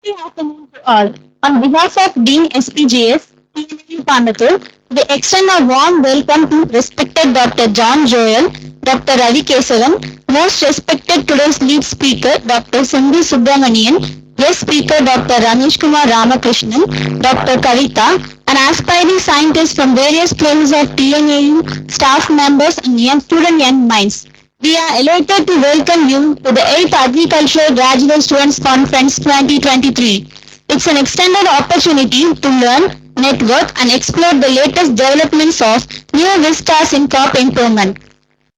Good afternoon to all. On behalf of Dean SPGS, PNU Pandatur, we extend a warm welcome to respected Dr. John Joel, Dr. Ravi Kesavan, most respected today's lead speaker, Dr. Sindhu Subramanian, guest speaker, Dr. Ramesh Kumar Ramakrishnan, Dr. Kavita, an aspiring scientist from various places of TNAU, staff members, and young minds. We are elated to welcome you to the 8th Agricultural Graduate Students Conference 2023. It's an extended opportunity to learn, network, and explore the latest developments of new vistas in crop improvement.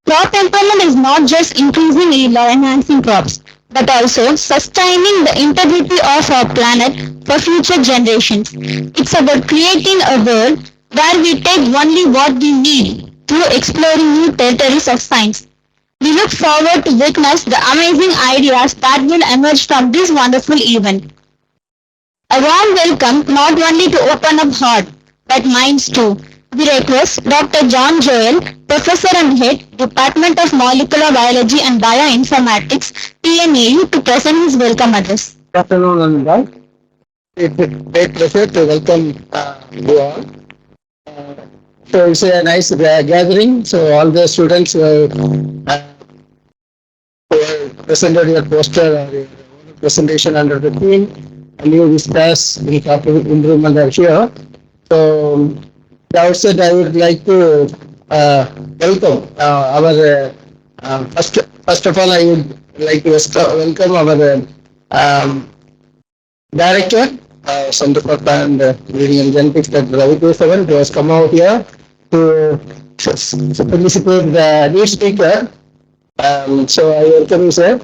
Crop improvement is not just increasing yield or enhancing crops, but also sustaining the integrity of our planet for future generations. It's about creating a world where we take only what we need through exploring new territories of science. We look forward to witness the amazing ideas that will emerge from this wonderful event. A warm welcome not only to open up heart, but minds too. We request Dr. John Joel, Professor and Head, Department of Molecular Biology and Bioinformatics, PNAU, to present his welcome address. Good afternoon, Ananda. It's a great pleasure to welcome you all. Uh, so it's a nice gathering. So all the students who presented your poster or your presentation under the theme, new vistas in capital improvement are here. So the outset, I would like to welcome our first of all, I would like to welcome our director, Center for Plant Breeding and Genetics, Dr. Ravi Kesavan, who has come out here to participate the lead speaker. So I welcome you, sir.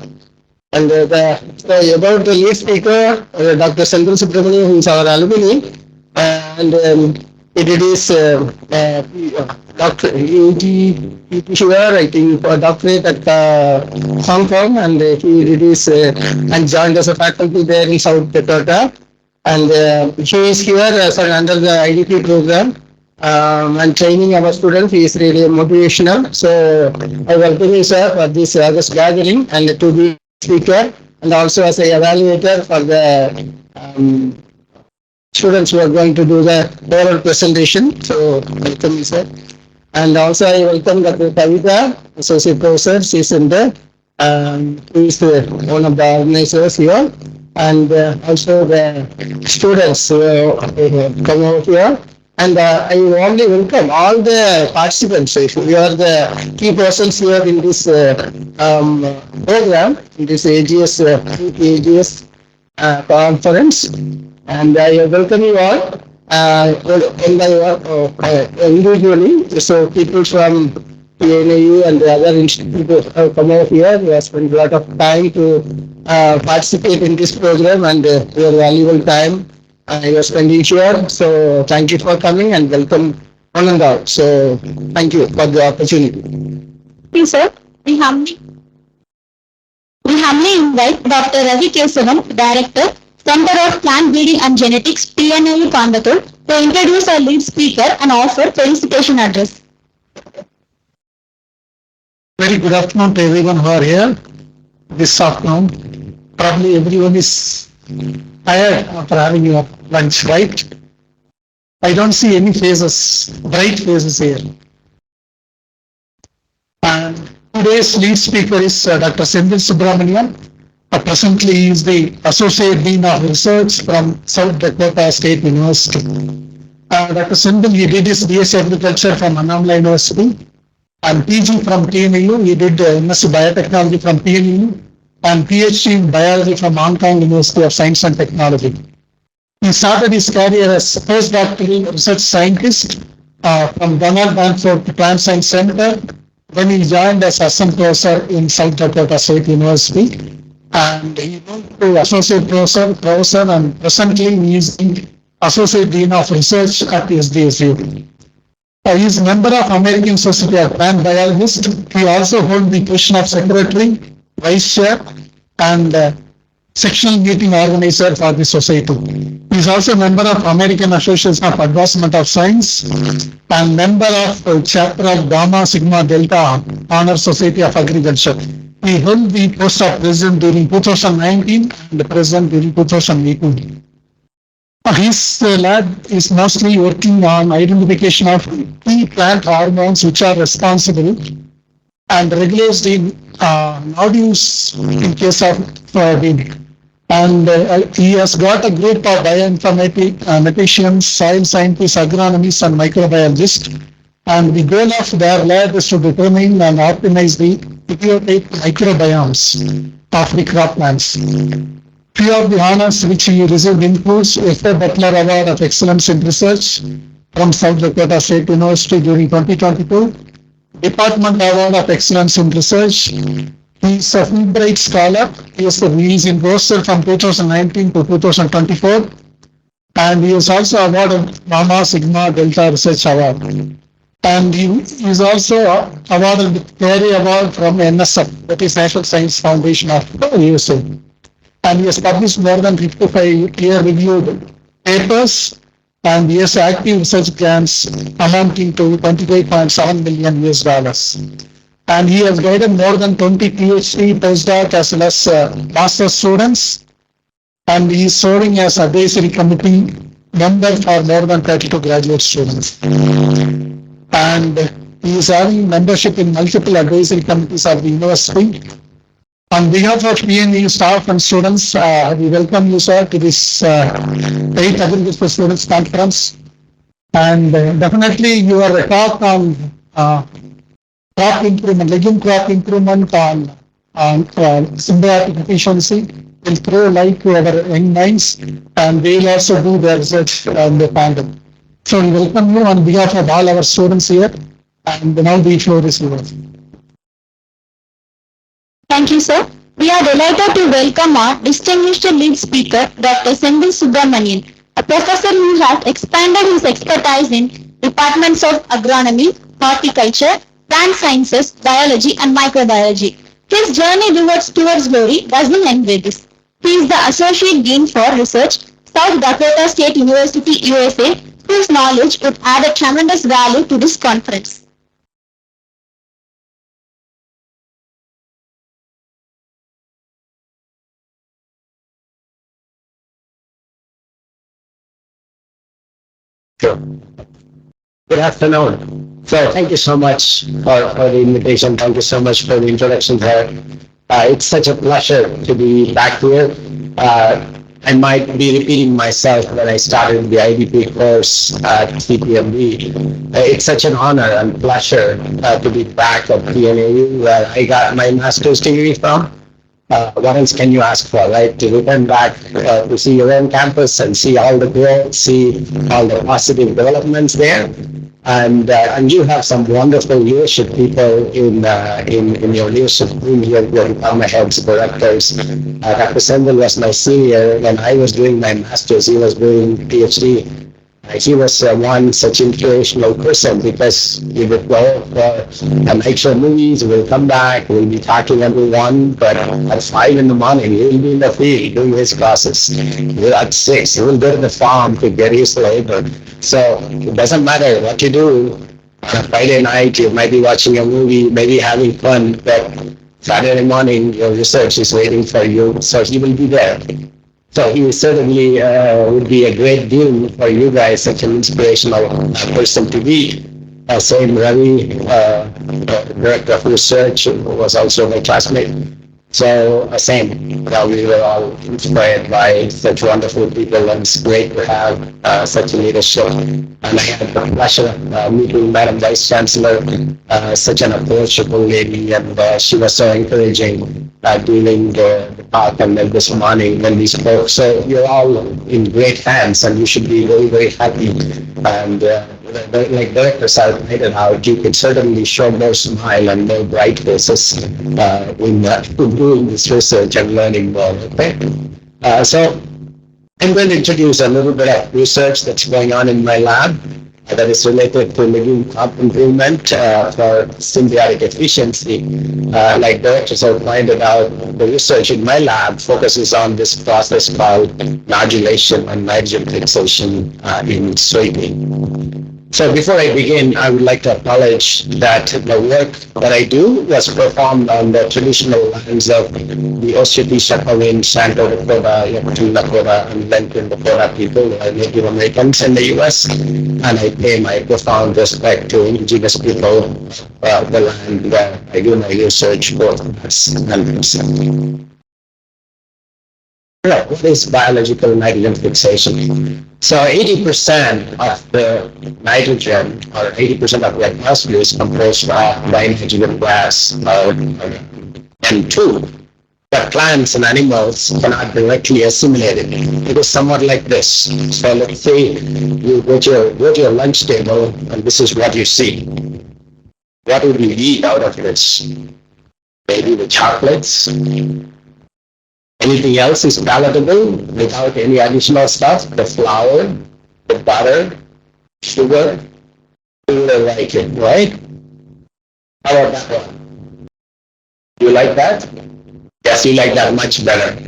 And about the lead speaker, Dr. Sindhu Subramanian, who is our alumni, and he did his doctorate, here, I think, for doctorate at Hong Kong, and he did his and joined as a faculty there in South Dakota. And he is here under the IDP program and training our students. He is really motivational. So I welcome you, sir, for this August gathering and to be speaker and also as an evaluator for the students who are going to do the oral presentation. So welcome you, sir. And also I welcome Dr. Kavita, Associate Professor. She is in the who is one of the organizers here. And also the students who have come out here. And I warmly welcome all the participants. You are the key persons here in this program, in this AGS conference. And I welcome you all individually. So people from PNAU and the other institutes have come out here. We have spent a lot of time to participate in this program and your valuable time you are spending here. So thank you for coming and welcome one and all. So thank you for the opportunity. Thank you, sir. We humbly invite Dr. Ravi Kesavan, Director, Center of Plant Breeding and Genetics, PNAU Coimbatore, to introduce our lead speaker and offer felicitation address. Very good afternoon to everyone who are here this afternoon. Probably everyone is tired after having your lunch, right? I don't see any faces, bright faces here. And today's lead speaker is Dr. Sindhu Subramanian. Presently, he is the Associate Dean of Research from South Dakota State University. Dr. Sindhu, he did his BSc Agriculture from Annamala University and PG from TNAU. He did MSc Biotechnology from TNAU and PhD in Biology from Hong Kong University of Science and Technology. He started his career as postdoctoral research scientist from Donald Banford Plant Science Center. Then he joined as assistant professor in South Dakota State University. And he moved to associate professor, and presently he is the Associate Dean of Research at SDSU. He is a member of American Society of Plant Biologists. He also holds the position of Secretary, Vice Chair, and sectional meeting organizer for the society. He is also a member of American Association of Advancement of Science and member of chapter of Gamma Sigma Delta Honor Society of Agriculture. He held the post of president during 2019 and the president during 2018. His lab is mostly working on identification of key plant hormones which are responsible and regulates the nodules in case of weeding. And he has got a group of bioinformaticians, soil scientists, agronomists, and microbiologists. And the goal of their lab is to determine and optimize the epiotic microbiomes of the croplands. Few of the honors which he received includes F.A. Butler Award of Excellence in Research from South Dakota State University during 2022, Department Award of Excellence in Research. He is a Fulbright Scholar. He is in roster from 2019 to 2024, and he is also awarded Gamma Sigma Delta Research Award. And he is also awarded the Carey Award from NSF, that is National Science Foundation of USA. And he has published more than 55 peer-reviewed papers, and he has active research grants amounting to $28.7 million US. And he has guided more than 20 PhD, postdoc as well as master's students, and he is serving as advisory committee member for more than 32 graduate students. And he is having membership in multiple advisory committees of the university. On behalf of PNU staff and students, we welcome you, sir, to this 8th Agriculture Students Conference. And definitely your talk on crop improvement, legume crop improvement on symbiotic efficiency will throw light to our young minds, and they will also do their research on the pandemic. So we welcome you on behalf of all our students here, and now the floor is yours. Thank you, sir. We are delighted to welcome our distinguished lead speaker, Dr. Sendil Subramanian, a professor who has expanded his expertise in departments of agronomy, horticulture, plant sciences, biology, and microbiology. His journey towards glory doesn't end with this. He is the Associate Dean for Research, South Dakota State University, USA, whose knowledge would add a tremendous value to this conference. Sure. Good afternoon. So thank you so much for the invitation. Thank you so much for the introduction there. It's such a pleasure to be back here. I might be repeating myself when I started the IDP course at CPMB. It's such an honor and pleasure to be back at PNAU, where I got my master's degree from. What else can you ask for, right? To return back to see your own campus and see all the growth, see all the positive developments there. And you have some wonderful leadership people in your leadership team here, your department heads, directors. Dr. Sendil was my senior when I was doing my master's. He was doing PhD. He was one such inspirational person because he would go for night show movies, we'll come back, we'll be talking everyone, but at 5 in the morning, he'll be in the field doing his classes. At 6, he will go to the farm to get his labor. So it doesn't matter what you do. On a Friday night, you might be watching a movie, maybe having fun, but Saturday morning, your research is waiting for you, so he will be there. So he certainly would be a great deal for you guys, such an inspirational person to be. Same Ravi, Director of Research, who was also my classmate. So same, we were all inspired by such wonderful people, and it's great to have such a leadership. And I had the pleasure of meeting Madam Vice Chancellor, such an approachable lady, and she was so encouraging during the talk and then this morning when we spoke. So you're all in great hands, and you should be very, very happy. And like directors have pointed out, you could certainly show more smile and more bright faces in doing this research and learning more. Okay, so I'm going to introduce a little bit of research that's going on in my lab that is related to legume crop improvement for symbiotic efficiency. Like directors have pointed out, the research in my lab focuses on this process called nodulation and nitrogen fixation in soybean. So before I begin, I would like to acknowledge that the work that I do was performed on the traditional lands of the Osheti, Sakowin, Santo Dakota, Yakutu Dakota, and Lincoln Dakota people, who are Native Americans in the U.S. And I pay my profound respect to indigenous people of the land where I do my research, both as and myself. Right. What is biological nitrogen fixation? So 80% of the nitrogen or 80% of the atmosphere is composed of nitrogen gas or N2. But plants and animals cannot directly assimilate it. It is somewhat like this. So let's say you go to your lunch table and this is what you see. What would you eat out of this? Maybe the chocolates. Anything else is palatable without any additional stuff. The flour, the butter, sugar, you will like it, right? How about that one? You like that? Yes, you like that much better.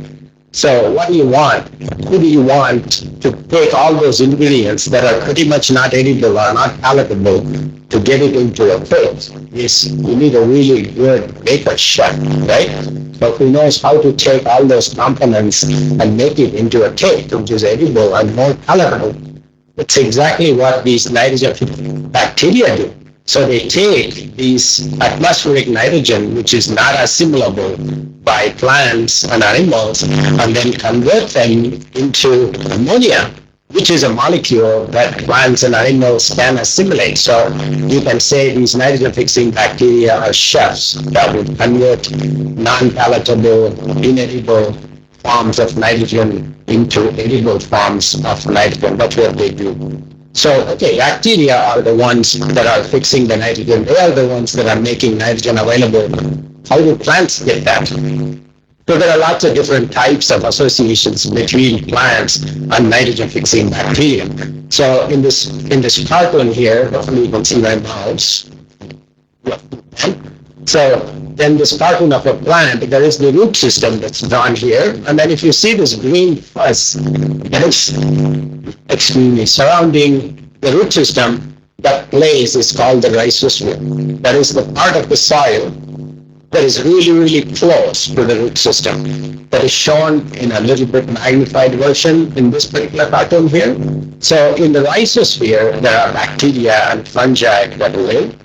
So what do you want? Who do you want to take all those ingredients that are pretty much not edible or not palatable to get it into a plate? Yes, you need a really good baker chef, right? So who knows how to take all those components and make it into a cake which is edible and more palatable. It's exactly what these nitrogen bacteria do. So they take these atmospheric nitrogen, which is not assimilable by plants and animals, and then convert them into ammonia, which is a molecule that plants and animals can assimilate. So you can say these nitrogen-fixing bacteria are chefs that would convert non-palatable, inedible forms of nitrogen into edible forms of nitrogen. That's what they do. So, okay, bacteria are the ones that are fixing the nitrogen. They are the ones that are making nitrogen available. How do plants get that? So there are lots of different types of associations between plants and nitrogen-fixing bacteria. So in this cartoon here, hopefully you can see my mouse. So then this cartoon of a plant, there is the root system that's drawn here. And then if you see this green fuzz that is surrounding the root system, that place is called the rhizosphere. That is the part of the soil that is really, really close to the root system. That is shown in a little bit magnified version in this particular cartoon here. So in the rhizosphere, there are bacteria and fungi that live.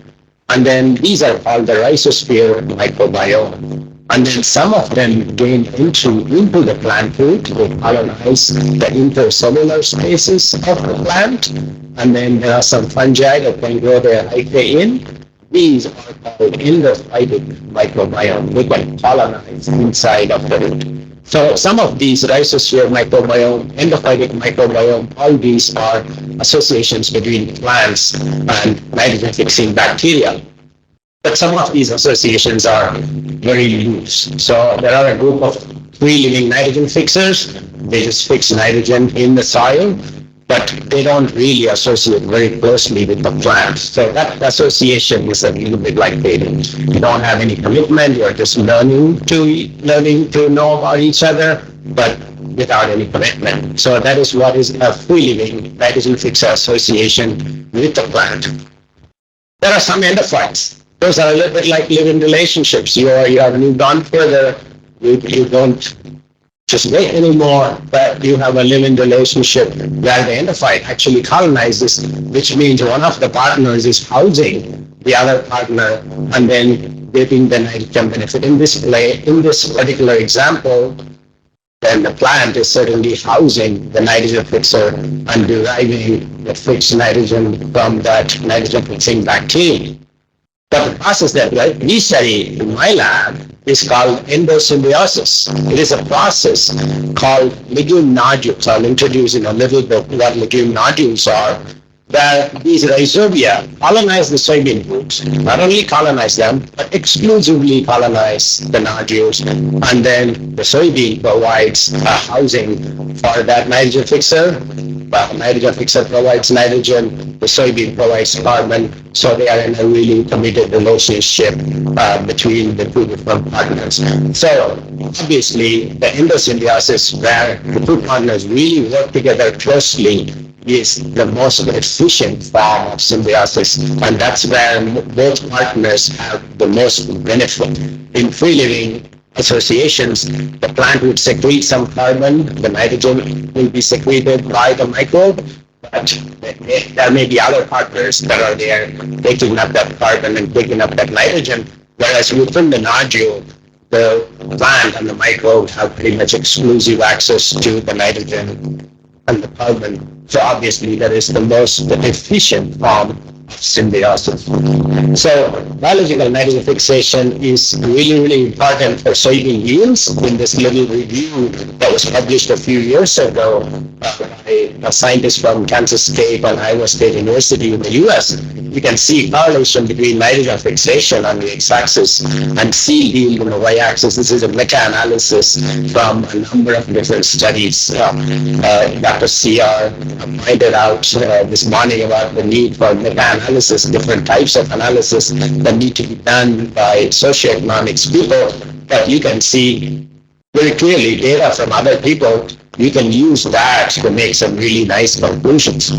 And then these are called the rhizosphere microbiome. And then some of them gain entry into the plant root. They colonize the intercellular spaces of the plant. And then there are some fungi that can grow there right in. These are called endophytic microbiome. They can colonize inside of the root. So some of these rhizosphere microbiome, endophytic microbiome, all these are associations between plants and nitrogen-fixing bacteria. But some of these associations are very loose. So there are a group of free-living nitrogen fixers. They just fix nitrogen in the soil, but they don't really associate very closely with the plants. So that association is a little bit like dating. You don't have any commitment. You're just learning to know about each other, but without any commitment. So that is what is a free-living nitrogen fixer association with the plant. There are some endophytes. Those are a little bit like living relationships. You have moved on further. You don't just wait anymore, but you have a living relationship where the endophyte actually colonizes, which means one of the partners is housing the other partner and then getting the nitrogen benefit. In this particular example, then the plant is certainly housing the nitrogen fixer and deriving the fixed nitrogen from that nitrogen fixing bacteria. But the process that we study in my lab is called endosymbiosis. It is a process called legume nodules. I'll introduce in a little bit what legume nodules are, where these rhizobia colonize the soybean roots. Not only colonize them, but exclusively colonize the nodules. And then the soybean provides a housing for that nitrogen fixer. The nitrogen fixer provides nitrogen, the soybean provides carbon, so they are in a really committed relationship between the two different partners. So obviously the endosymbiosis where the two partners really work together closely is the most efficient form of symbiosis, and that's where both partners have the most benefit. In free living associations, the plant would secrete some carbon, the nitrogen will be secreted by the microbe, but there may be other partners that are there taking up that carbon and taking up that nitrogen, whereas within the nodule, the plant and the microbe have pretty much exclusive access to the nitrogen and the carbon. So obviously that is the most efficient form of symbiosis. So biological nitrogen fixation is really, really important for soybean yields. In this little review that was published a few years ago by a scientist from Kansas State and Iowa State University in the US, you can see correlation between nitrogen fixation on the x-axis and seed yield on the y-axis. This is a meta-analysis from a number of different studies. Dr. CR pointed out this morning about the need for meta-analysis, different types of analysis that need to be done by socioeconomics people. But you can see very clearly data from other people. You can use that to make some really nice conclusions.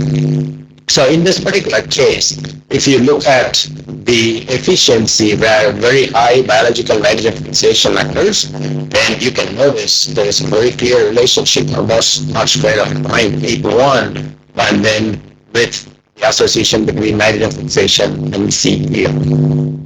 So in this particular case, if you look at the efficiency where very high biological nitrogen fixation occurs, then you can notice there is a very clear relationship, almost square of 0.81, and then with the association between nitrogen fixation and seed yield.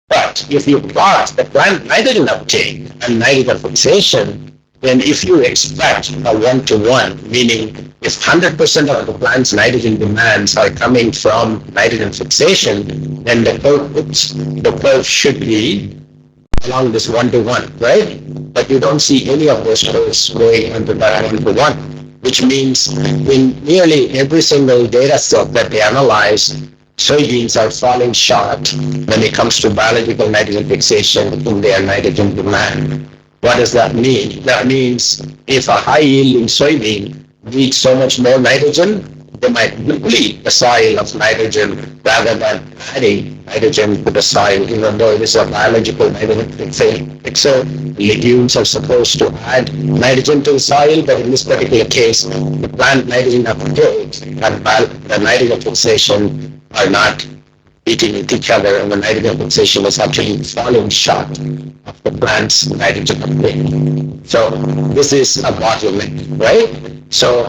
But if you plot the plant nitrogen uptake and nitrogen fixation, then if you expect a one-to-one, meaning if 100% of the plant's nitrogen demands are coming from nitrogen fixation, then the curve should be along this one-to-one, right? But you don't see any of those curves going under that one-to-one, which means in nearly every single data set that they analyze, soybeans are falling short when it comes to biological nitrogen fixation in their nitrogen demand. What does that mean? That means if a high-yielding soybean needs so much more nitrogen, they might deplete the soil of nitrogen rather than adding nitrogen to the soil, even though it is a biological nitrogen fixation. So legumes are supposed to add nitrogen to the soil, but in this particular case, the plant nitrogen uptake and the nitrogen fixation are not beating with each other, and the nitrogen fixation is actually falling short of the plant's nitrogen uptake. So this is a bottleneck, right? So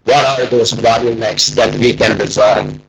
what are those bottlenecks that we can resolve?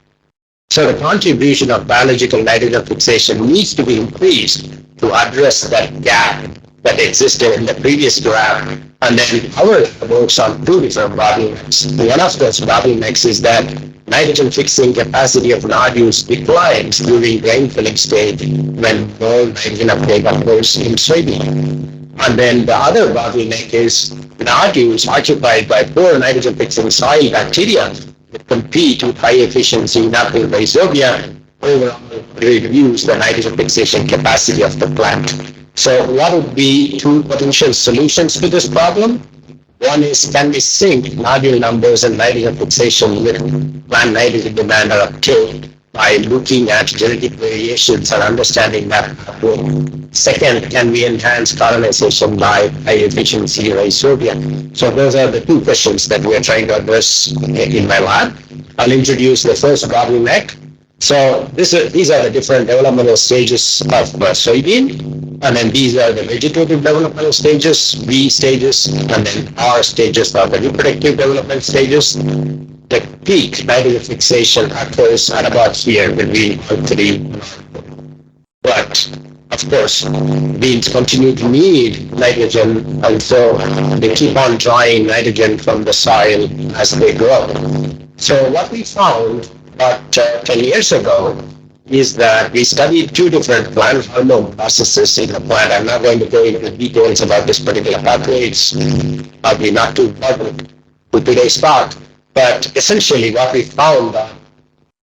So the contribution of biological nitrogen fixation needs to be increased to address that gap that existed in the previous graph. And then our works on two different bottlenecks. One of those bottlenecks is that nitrogen fixing capacity of nodules declines during grain filling stage when more nitrogen uptake occurs in soybean. And then the other bottleneck is nodules occupied by poor nitrogen fixing soil bacteria that compete with high efficiency natural rhizobia overall reduce the nitrogen fixation capacity of the plant. So what would be two potential solutions to this problem? One is, can we sync nodule numbers and nitrogen fixation with plant nitrogen demand or uptake by looking at genetic variations and understanding that pathway? Second, can we enhance colonization by high efficiency rhizobia? So those are the two questions that we are trying to address in my lab. I'll introduce the first bottleneck. So these are the different developmental stages of soybean, and then these are the vegetative developmental stages, B stages, and then R stages are the reproductive development stages. The peak nitrogen fixation occurs at about here between R3. But of course, beans continue to need nitrogen, and so they keep on drawing nitrogen from the soil as they grow. So what we found about 10 years ago is that we studied two different plant hormone processes in the plant. I'm not going to go into the details about this particular pathway. It's probably not too important with today's talk. But essentially what we found that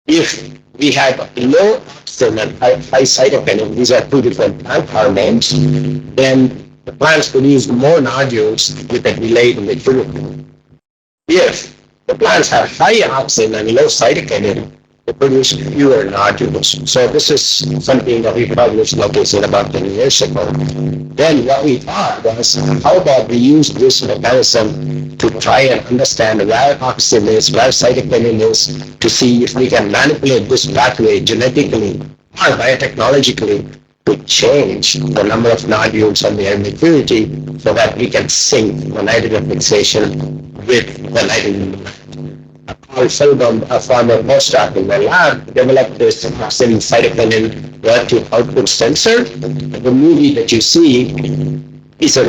if we had low oxygen and high cytokinin, these are two different plant hormones, then the plants produce more nodules with a delayed maturity. If the plants have high oxygen and low cytokinin, they produce fewer nodules. So this is something that we published, like I said, about 10 years ago. Then what we thought was, how about we use this mechanism to try and understand where auxin is, where cytokinin is, to see if we can manipulate this pathway genetically or biotechnologically to change the number of nodules and their maturity so that we can sync the nitrogen fixation with the nitrogen. Paul Feldbaum, a former postdoc in my lab, developed this auxin cytokinin relative output sensor. The movie that you see is a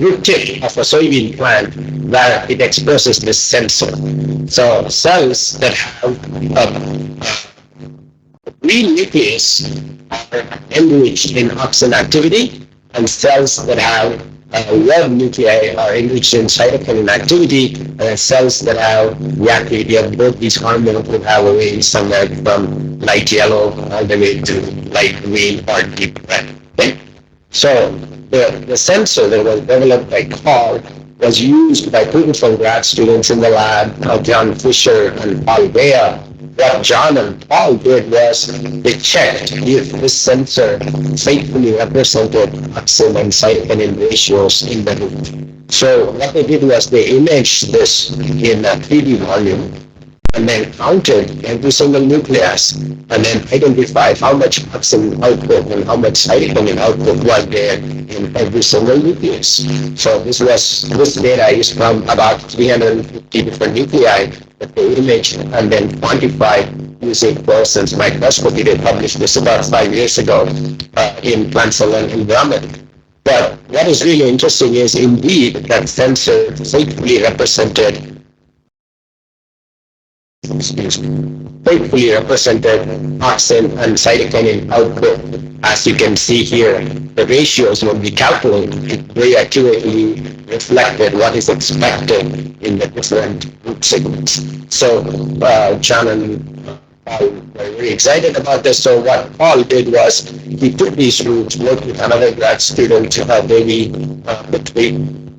root tip of a soybean plant where it expresses this sensor. So cells that have green nucleus are enriched in auxin activity, and cells that have red nuclei are enriched in cytokinin activity, and cells that have the activity of both these hormones will have a range somewhere from light yellow all the way to light green or deep red. Okay? So the sensor that was developed by Carl was used by two different grad students in the lab, John Fisher and Paul Bea. What John and Paul did was they checked if this sensor faithfully represented auxin and cytokinin ratios in the root. So what they did was they imaged this in a 3D volume and then counted every single nucleus and then identified how much auxin output and how much cytokinin output was there in every single nucleus. So this data is from about 350 different nuclei that they imaged and then quantified using fluorescence microscopy. They published this about 5 years ago in Plant Cell and Environment. But what is really interesting is indeed that sensor faithfully represented auxin and cytokinin output. As you can see here, the ratios when we calculated very accurately reflected what is expected in the different root segments. So John and Paul were very excited about this. So what Paul did was he took these roots, worked with another grad student, Davey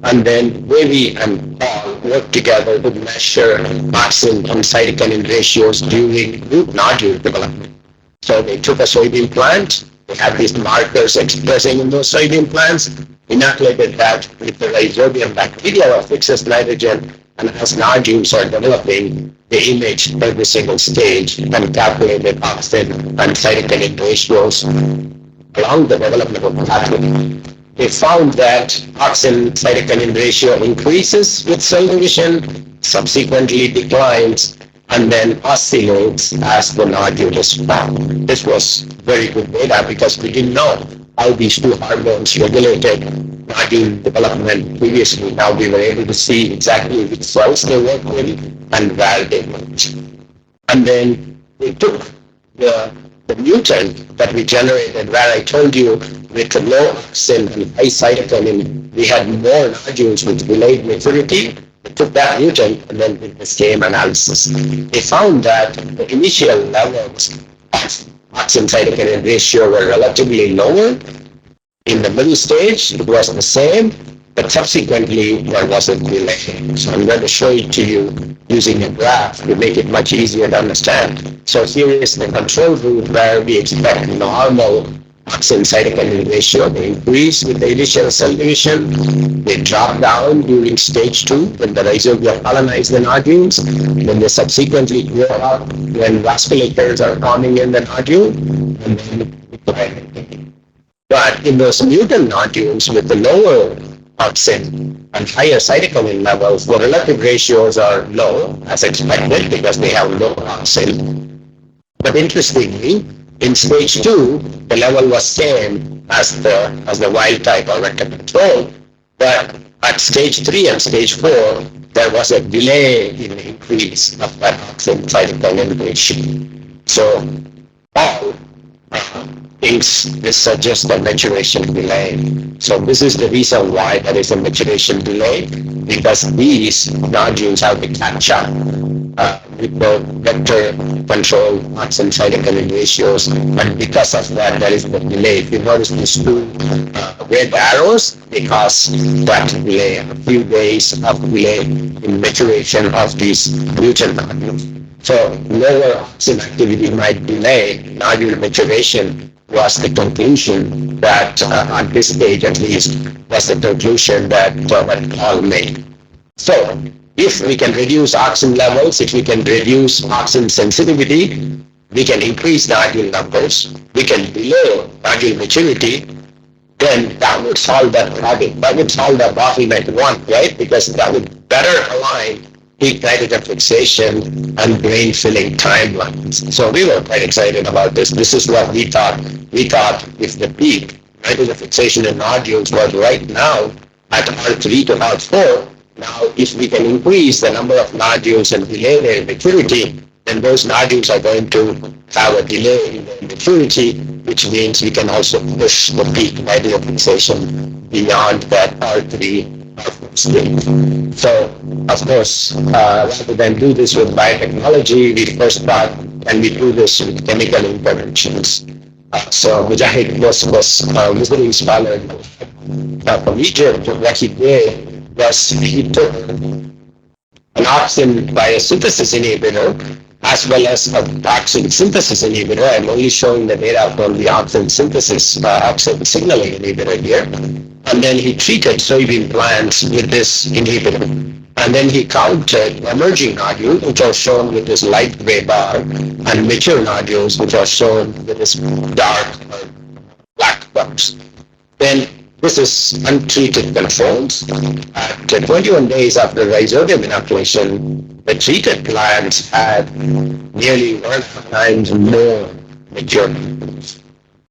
and then Davey and Paul worked together to measure auxin and cytokinin ratios during root nodule development. So they took a soybean plant, they had these markers expressing in those soybean plants, inoculated that with the rhizobium bacteria that fixes nitrogen, and as nodules are developing, they imaged every single stage and calculated auxin and cytokinin ratios along the development of the pathway. They found that auxin cytokinin ratio increases with cell division, subsequently declines, and then oscillates as the nodule is found. This was very good data because we didn't know how these two hormones regulated nodule development previously. Now we were able to see exactly which cells they work with and where they work. And then we took the mutant that we generated, where I told you with the low auxin and high cytokinin, we had more nodules with delayed maturity. We took that mutant and then did the same analysis. They found that the initial levels of auxin cytokinin ratio were relatively lower. In the middle stage, it was the same, but subsequently there was a delay. So I'm going to show it to you using a graph to make it much easier to understand. So here is the control group where we expect normal auxin cytokinin ratio to increase with the initial cell division. They drop down during stage 2 when the rhizobia colonize the nodules. Then they subsequently grow up when vasculators are forming in the nodule. And then but in those mutant nodules with the lower auxin and higher cytokinin levels, the relative ratios are low as expected because they have low auxin. But interestingly, in stage 2, the level was same as the wild type or vector control, but at stage 3 and stage 4, there was a delay in the increase of that auxin cytokinin ratio. So Paul thinks this suggests a maturation delay. So this is the reason why there is a maturation delay, because these nodules have to catch up with the vector control auxin cytokinin ratios, and because of that, there is the delay. If you notice these two red arrows, they cause that delay, a few days of delay in maturation of these mutant nodules. So lower auxin activity might delay nodule maturation was the conclusion that at this stage at least was the conclusion that Paul made. So if we can reduce auxin levels, if we can reduce auxin sensitivity, we can increase nodule numbers, we can delay nodule maturity, then that would solve that problem. That would solve the bottleneck one, right? Because that would better align peak nitrogen fixation and brain filling timelines. So we were quite excited about this. This is what we thought. We thought if the peak nitrogen fixation in nodules was right now at R3 to R4, now if we can increase the number of nodules and delay their maturity, then those nodules are going to have a delay in their maturity, which means we can also push the peak nitrogen fixation beyond that R3 state. So, of course, rather than do this with biotechnology, we first thought, and we do this with chemical interventions. So Mujahid was a visiting scholar from Egypt. What he did was he took an auxin biosynthesis inhibitor as well as a auxin synthesis inhibitor. I'm only showing the data from the auxin synthesis auxin signaling inhibitor here. And then he treated soybean plants with this inhibitor. And then he counted emerging nodules, which are shown with this light gray bar, and mature nodules, which are shown with this dark or black bars. Then this is untreated controls. At 21 days after rhizodium inoculation, the treated plants had nearly 1.5 times more mature nodules.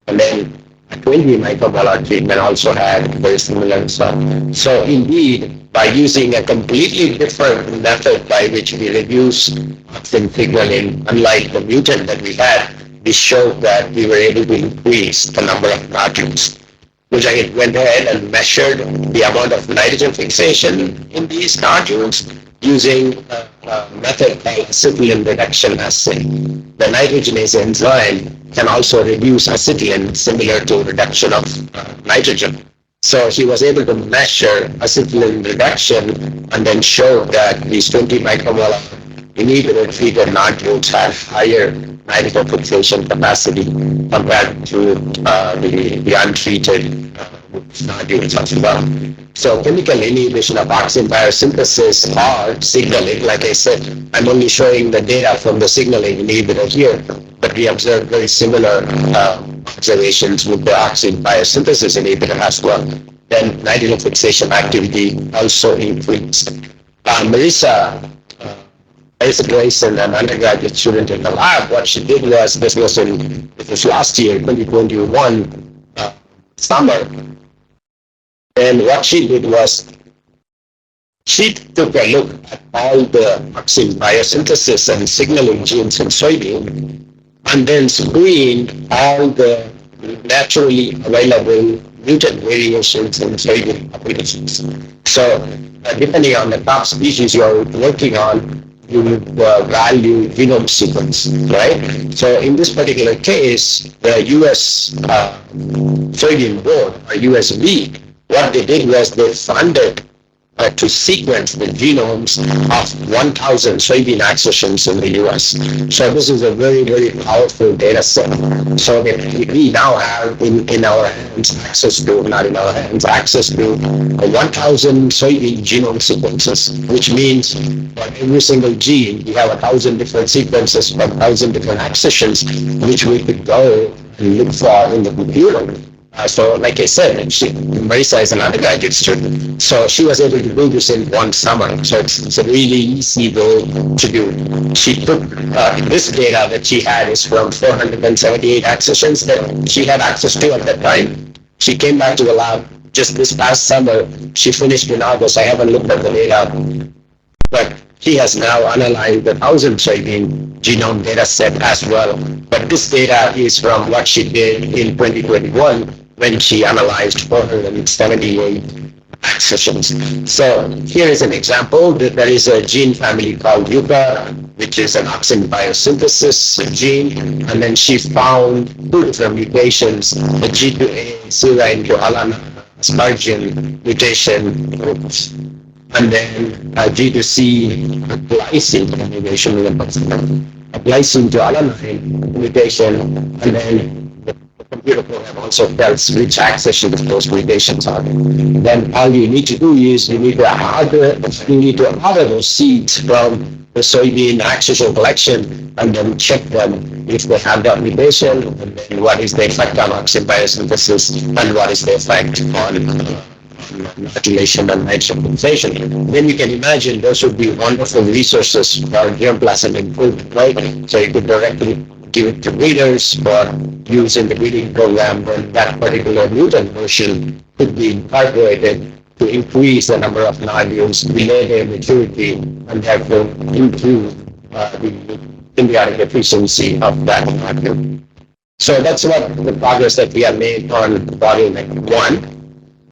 And then 20 micromolar treatment also had very similar results. So indeed, by using a completely different method by which we reduce auxin signaling, unlike the mutant that we had, we showed that we were able to increase the number of nodules. Which I went ahead and measured the amount of nitrogen fixation in these nodules using a method called acetylene reduction assay. The nitrogenase enzyme can also reduce acetylene, similar to reduction of nitrogen. So he was able to measure acetylene reduction and then show that these 20 micromolar inhibitor-treated nodules have higher nitrogen fixation capacity compared to the untreated nodules as well. So chemical inhibition of auxin biosynthesis or signaling, like I said, I'm only showing the data from the signaling inhibitor here, but we observed very similar observations with the auxin biosynthesis inhibitor as well. Then nitrogen fixation activity also increased. Marissa Grayson, an undergraduate student in the lab, what she did was, this was last year, 2021 summer, and what she did was, she took a look at all the auxin biosynthesis and signaling genes in soybean, and then screened all the naturally available mutant variations in soybean populations. So, depending on the top species you're working on, you would value genome sequence, right? So in this particular case, the US Soybean Board, or USB, what they did was they funded to sequence the genomes of 1,000 soybean accessions in the US. So this is a very, very powerful data set. So we now have in our hands access to, not in our hands, access to 1,000 soybean genome sequences, which means for every single gene, we have 1,000 different sequences from 1,000 different accessions, which we could go and look for in the computer. So like I said, Marissa is an undergraduate student, so she was able to do this in one summer. So it's a really easy goal to do. She took this data that she had is from 478 accessions that she had access to at that time. She came back to the lab just this past summer. She finished in August. I haven't looked at the data, but she has now analyzed the 1,000 soybean genome data set as well. But this data is from what she did in 2021 when she analyzed 478 accessions. So here is an example. There is a gene family called Yucca, which is an auxin biosynthesis gene. And then she found two different mutations, the G2A serine to alana asparagine mutation groups. and then G2C glycine mutation in the person, a glycine to alanine mutation, and then the computer program also tells which accession those mutations are. Then all you need to do is you need to order those seeds from the soybean accession collection and then check them if they have that mutation, and then what is the effect on oxygen biosynthesis and what is the effect on methylation and nitrogen fixation. Then you can imagine those would be wonderful resources for germplasm improvement, right? So you could directly give it to breeders or use in the breeding program when that particular mutant version could be incorporated to increase the number of nodules, delay their maturity, and therefore improve the symbiotic efficiency of that nodule. So that's what the progress that we have made on bottleneck 1.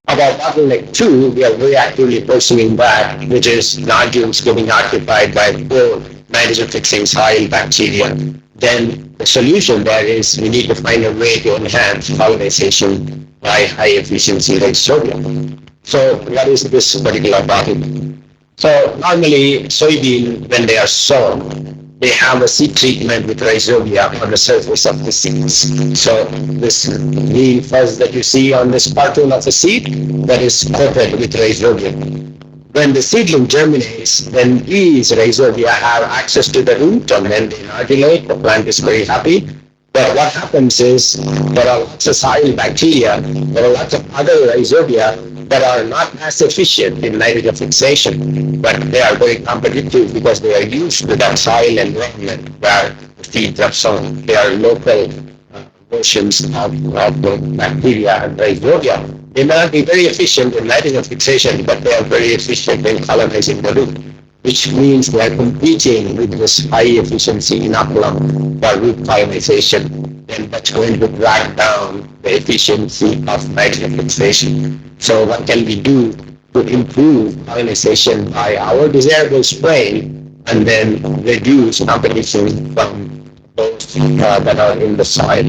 About bottleneck 2, we are very actively pursuing that, which is nodules getting occupied by poor nitrogen-fixing soil bacteria. Then the solution there is we need to find a way to enhance pollination by high-efficiency rhizobium. So what is this particular bottleneck? So normally soybean, when they are sown, they have a seed treatment with rhizobia on the surface of the seeds. So this green fuzz that you see on this cartoon of the seed, that is coated with rhizobia. When the seedling germinates, then these rhizobia have access to the root and then they inoculate. The plant is very happy. But what happens is there are lots of soil bacteria, there are lots of other rhizobia that are not as efficient in nitrogen fixation, but they are very competitive because they are used to that soil environment where the seeds are sown. They are local versions of the bacteria and rhizobia. They may not be very efficient in nitrogen fixation, but they are very efficient in colonizing the root, which means they are competing with this high efficiency inoculum for root colonization. And that's going to drag down the efficiency of nitrogen fixation. So what can we do to improve pollination by our desirable strain and then reduce competition from those that are in the soil?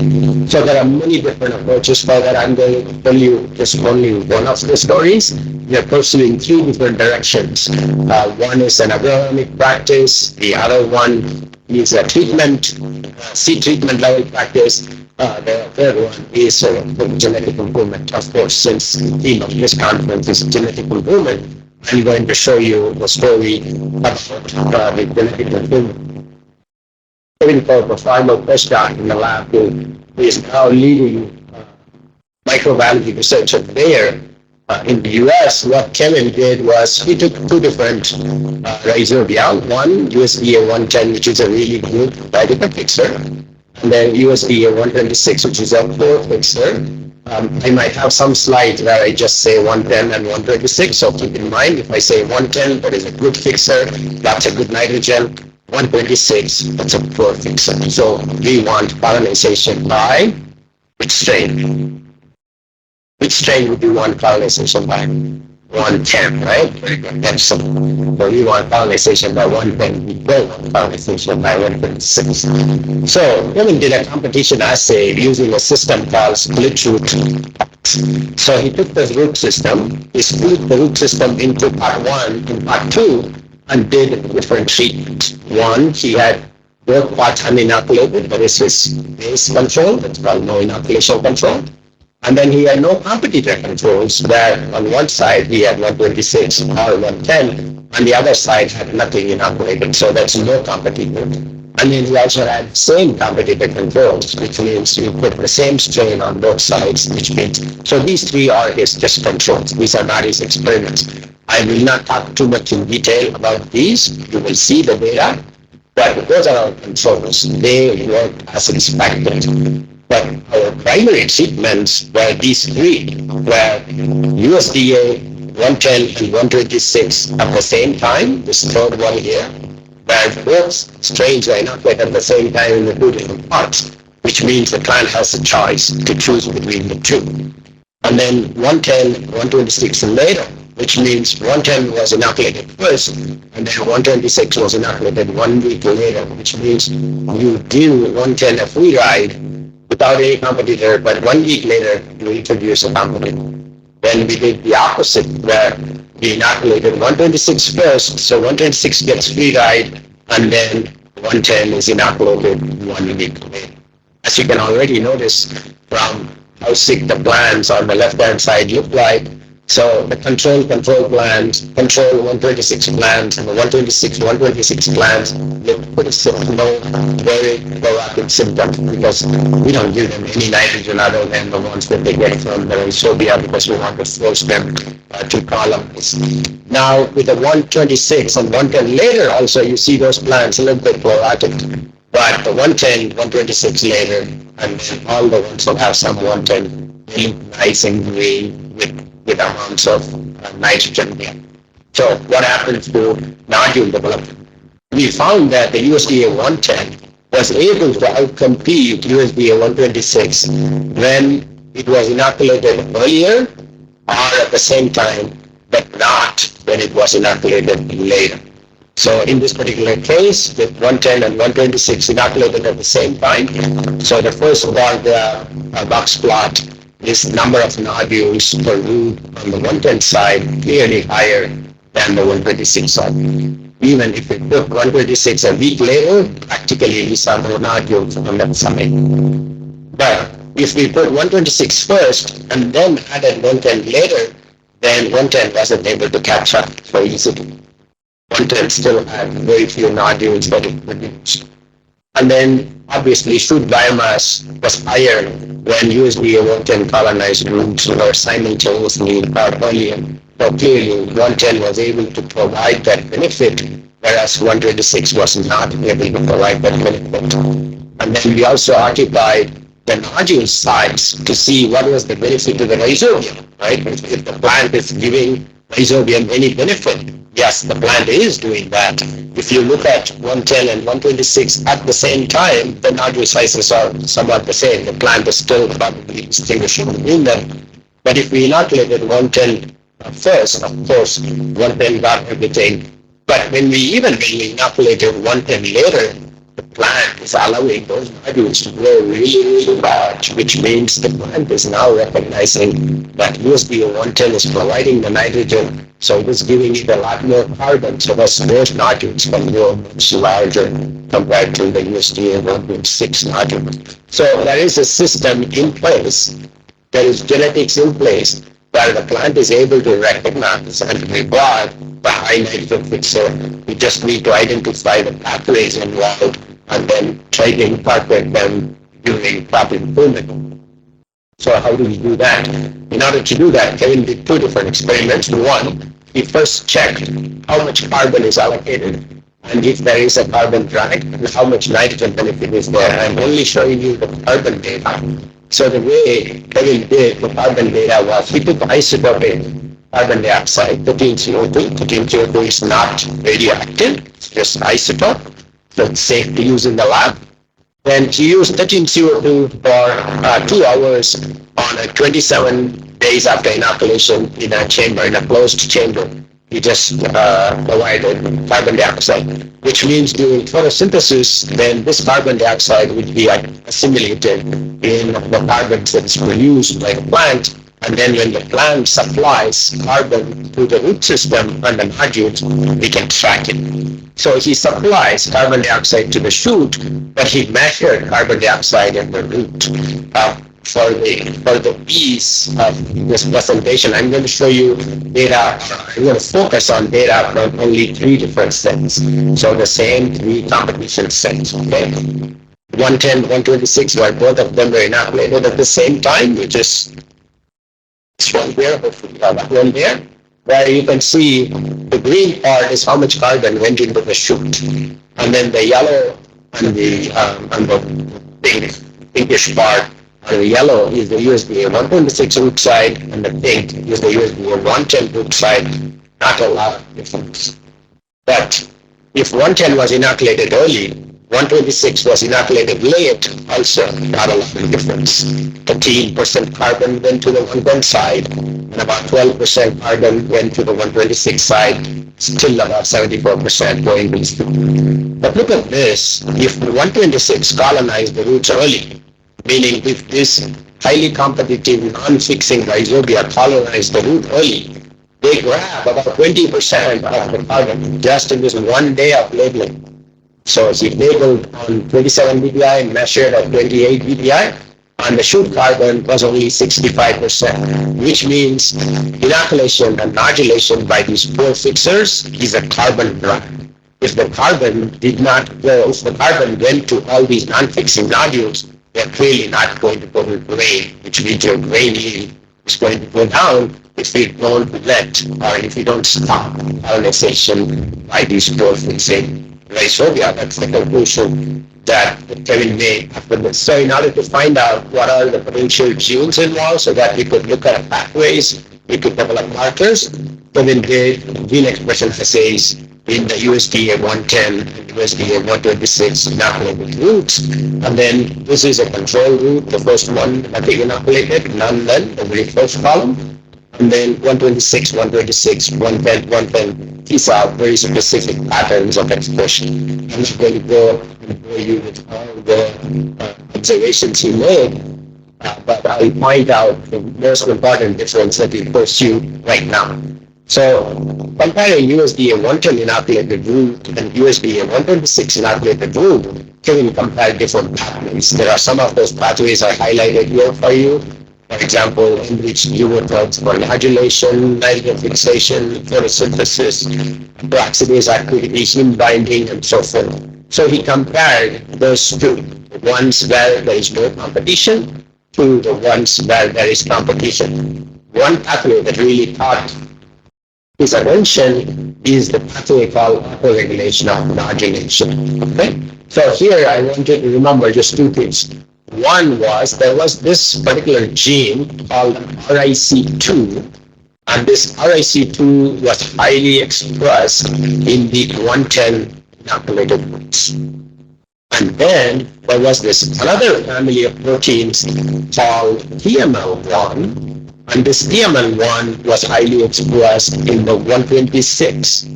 So there are many different approaches for that. I'm going to tell you just only one of the stories. We are pursuing 3 different directions. One is an agronomic practice. The other one is a seed treatment level practice. The third one is genetic improvement. Of course, since the theme of this conference is genetic improvement, I'm going to show you the story about the genetic improvement. Kevin Pope, a former postdoc in the lab who is now leading microbiology research at Bayer in the US. What Kevin did was he took 2 different rhizobia, one USDA 110, which is a really good vitamin fixer, and then USDA 126, which is a poor fixer. I might have some slides where I just say 110 and 126, so keep in mind if I say 110, that is a good fixer, that's a good nitrogen. 126, that's a poor fixer. So we want pollination by which strain? Which strain would you want pollination by? 110, right? Very good. That's so we want pollination by 110. We don't want pollination by 126. So Kevin did a competition assay using a system called split root. So he took the root system, he split the root system into part 1 and part 2, and did different treatments. One, he had both parts uninoculated, that is his base control, that's called no inoculation control. And then he had no competitor controls, where on one side he had 126 or 110, on the other side had nothing inoculated, so that's no competitor. And then he also had same competitor controls, which means you put the same strain on both sides, which means, so these 3 are his just controls, these are not his experiments. I will not talk too much in detail about these. You will see the data, but those are our controls. They work as expected. But our primary treatments were these 3, where USDA 110 and 126 at the same time, this third one here, where both strains are inoculated at the same time in the 2 different parts, which means the plant has a choice to choose between the 2. And then 110, 126 later, which means 110 was inoculated first, and then 126 was inoculated 1 week later, which means you give 110 a free ride without any competitor, but 1 week later you introduce a competitor. Then we did the opposite, where we inoculated 126 first, so 126 gets free ride, and then 110 is inoculated 1 week away. As you can already notice from how sick the plants on the left-hand side look like, so the control plants, control 126 plants, and the 126 plants look pretty low, very rapid symptoms, because we don't give them any nitrogen other than the ones that they get from the rhizobia, because we want to force them to colonize. Now with the 126 and 110 later, also you see those plants a little bit chlorotic, but the 110, 126 later, and then all the ones will have some 110 really nice and green with amounts of nitrogen there. So what happens to nodule development? We found that the USDA 110 was able to outcompete USDA 126 when it was inoculated earlier or at the same time, but not when it was inoculated later. So in this particular case, with 110 and 126 inoculated at the same time, so the first box plot is number of nodules per root on the 110 side clearly higher than the 126 side. Even if we put 126 a week later, practically we saw no nodules on that side. But if we put 126 first and then added 110 later, then 110 wasn't able to catch up so easily. 110 still had very few nodules that it produced. And then obviously shoot biomass was higher when USDA 110 colonized roots were simultaneously earlier. So clearly 110 was able to provide that benefit, whereas 126 was not able to provide that benefit. And then we also occupied the nodule sites to see what was the benefit to the rhizobium, right? If the plant is giving rhizobium any benefit, yes, the plant is doing that. If you look at 110 and 126 at the same time, the nodule sizes are somewhat the same. The plant is still probably distinguishable between them. But if we inoculated 110 first, of course, 110 got everything. But when we inoculated 110 later, the plant is allowing those nodules to grow really, really large, which means the plant is now recognizing that USDA 110 is providing the nitrogen, so it is giving it a lot more carbon, so those nodules can grow much larger compared to the USDA 1.6 nodule. So there is a system in place, there is genetics in place, where the plant is able to recognize and reward the high nitrogen fixer. We just need to identify the pathways involved and then try to incorporate them during crop improvement. So how do we do that? In order to do that, Kevin did two different experiments. One, he first checked how much carbon is allocated, and if there is a carbon drag, how much nitrogen benefit is there. I'm only showing you the carbon data. So the way Kevin did the carbon data was he took isotopic carbon dioxide, 13CO2. 13CO2 is not radioactive, it's just isotope, so it's safe to use in the lab. Then he used 13CO2 for 2 hours on a 27 days after inoculation in a chamber, in a closed chamber. He just provided carbon dioxide, which means during photosynthesis, then this carbon dioxide would be assimilated in the carbons that is produced by the plant. And then when the plant supplies carbon to the root system and the nodules, we can track it. So he supplies carbon dioxide to the shoot, but he measured carbon dioxide in the root. For the ease of this presentation, I'm going to show you data. I'm going to focus on data from only 3 different sets. So the same 3 competition sets, okay? 110, 126, where both of them were inoculated at the same time, which is this one here, hopefully you have that one there, where you can see the green part is how much carbon went into the shoot. And then the yellow and the pinkish part, the yellow is the USDA 126 root side, and the pink is the USDA 110 root side. Not a lot of difference. But if 110 was inoculated early, 126 was inoculated late, also not a lot of difference. 13% carbon went to the 110 side, and about 12% carbon went to the 126 side, still about 74% going these two. But look at this, if the 126 colonized the roots early, meaning if this highly competitive, non-fixing rhizobia colonize the root early, they grab about 20% of the carbon just in this one day of labeling. So he labeled on 27 dpi and measured at 28 dpi, and the shoot carbon was only 65%, which means inoculation and nodulation by these poor fixers is a carbon drag. If the carbon did not go, if the carbon went to all these non-fixing nodules, they're clearly not going to go to grain, which means your grain yield is going to go down if you don't let or if you don't stop colonization by these poor fixing rhizobia. That's the conclusion that Kevin made after this. So in order to find out what are the potential genes involved so that we could look at pathways, we could develop markers, Kevin did gene expression assays in the USDA 110 and USDA 126 inoculated roots. And then this is a control root, the first one that they inoculated, none then, the very first column. And then 126, 126, 110, 110. These are very specific patterns of expression. I'm not going to go and bore you with all the observations he made, but I'll point out the most important difference that we pursue right now. So comparing USDA 110 inoculated root and USDA 126 inoculated root, Kevin compared different pathways. There are some of those pathways are highlighted here for you. For example, enriched neurotrophs for nodulation, nitrogen fixation, photosynthesis, peroxidase activity, heme binding, and so forth. So he compared those two, the ones where there is no competition to the ones where there is competition. One pathway that really caught his attention is the pathway called autoregulation of nodulation. Okay? So here I want you to remember just two things. One was there was this particular gene called RIC2, and this RIC2 was highly expressed in the 110 inoculated roots. And then there was this another family of proteins called TML1, and this TML1 was highly expressed in the 126.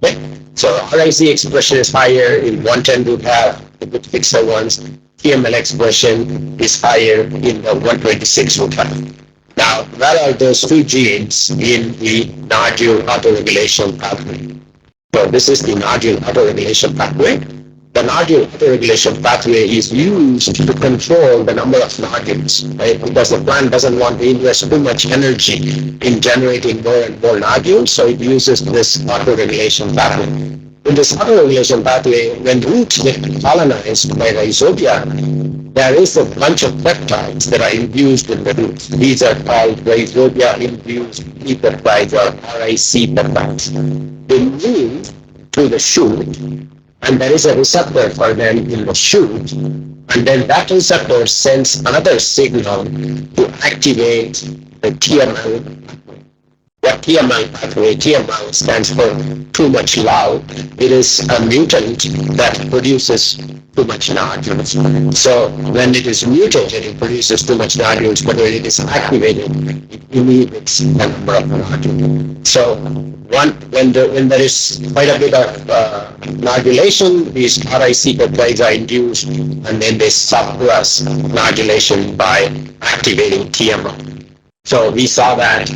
Okay? So RIC expression is higher in 110 root have the good fixer ones. TML expression is higher in the 126 root have. Now, where are those two genes in the nodule autoregulation pathway? So this is the nodule autoregulation pathway. The nodule autoregulation pathway is used to control the number of nodules, right? Because the plant doesn't want to invest too much energy in generating more and more nodules, so it uses this autoregulation pathway. In this autoregulation pathway, when roots get colonized by rhizobia, there is a bunch of peptides that are induced in the roots. These are called rhizobia-induced peptides or RIC peptides. They move to the shoot, and there is a receptor for them in the shoot, and then that receptor sends another signal to activate the TML. What TML pathway? TML stands for too much loud. It is a mutant that produces too much nodules. So when it is mutated, it produces too much nodules, but when it is activated, it inhibits the number of nodules. So when there is quite a bit of nodulation, these RIC peptides are induced, and then they suppress nodulation by activating TML. So we saw that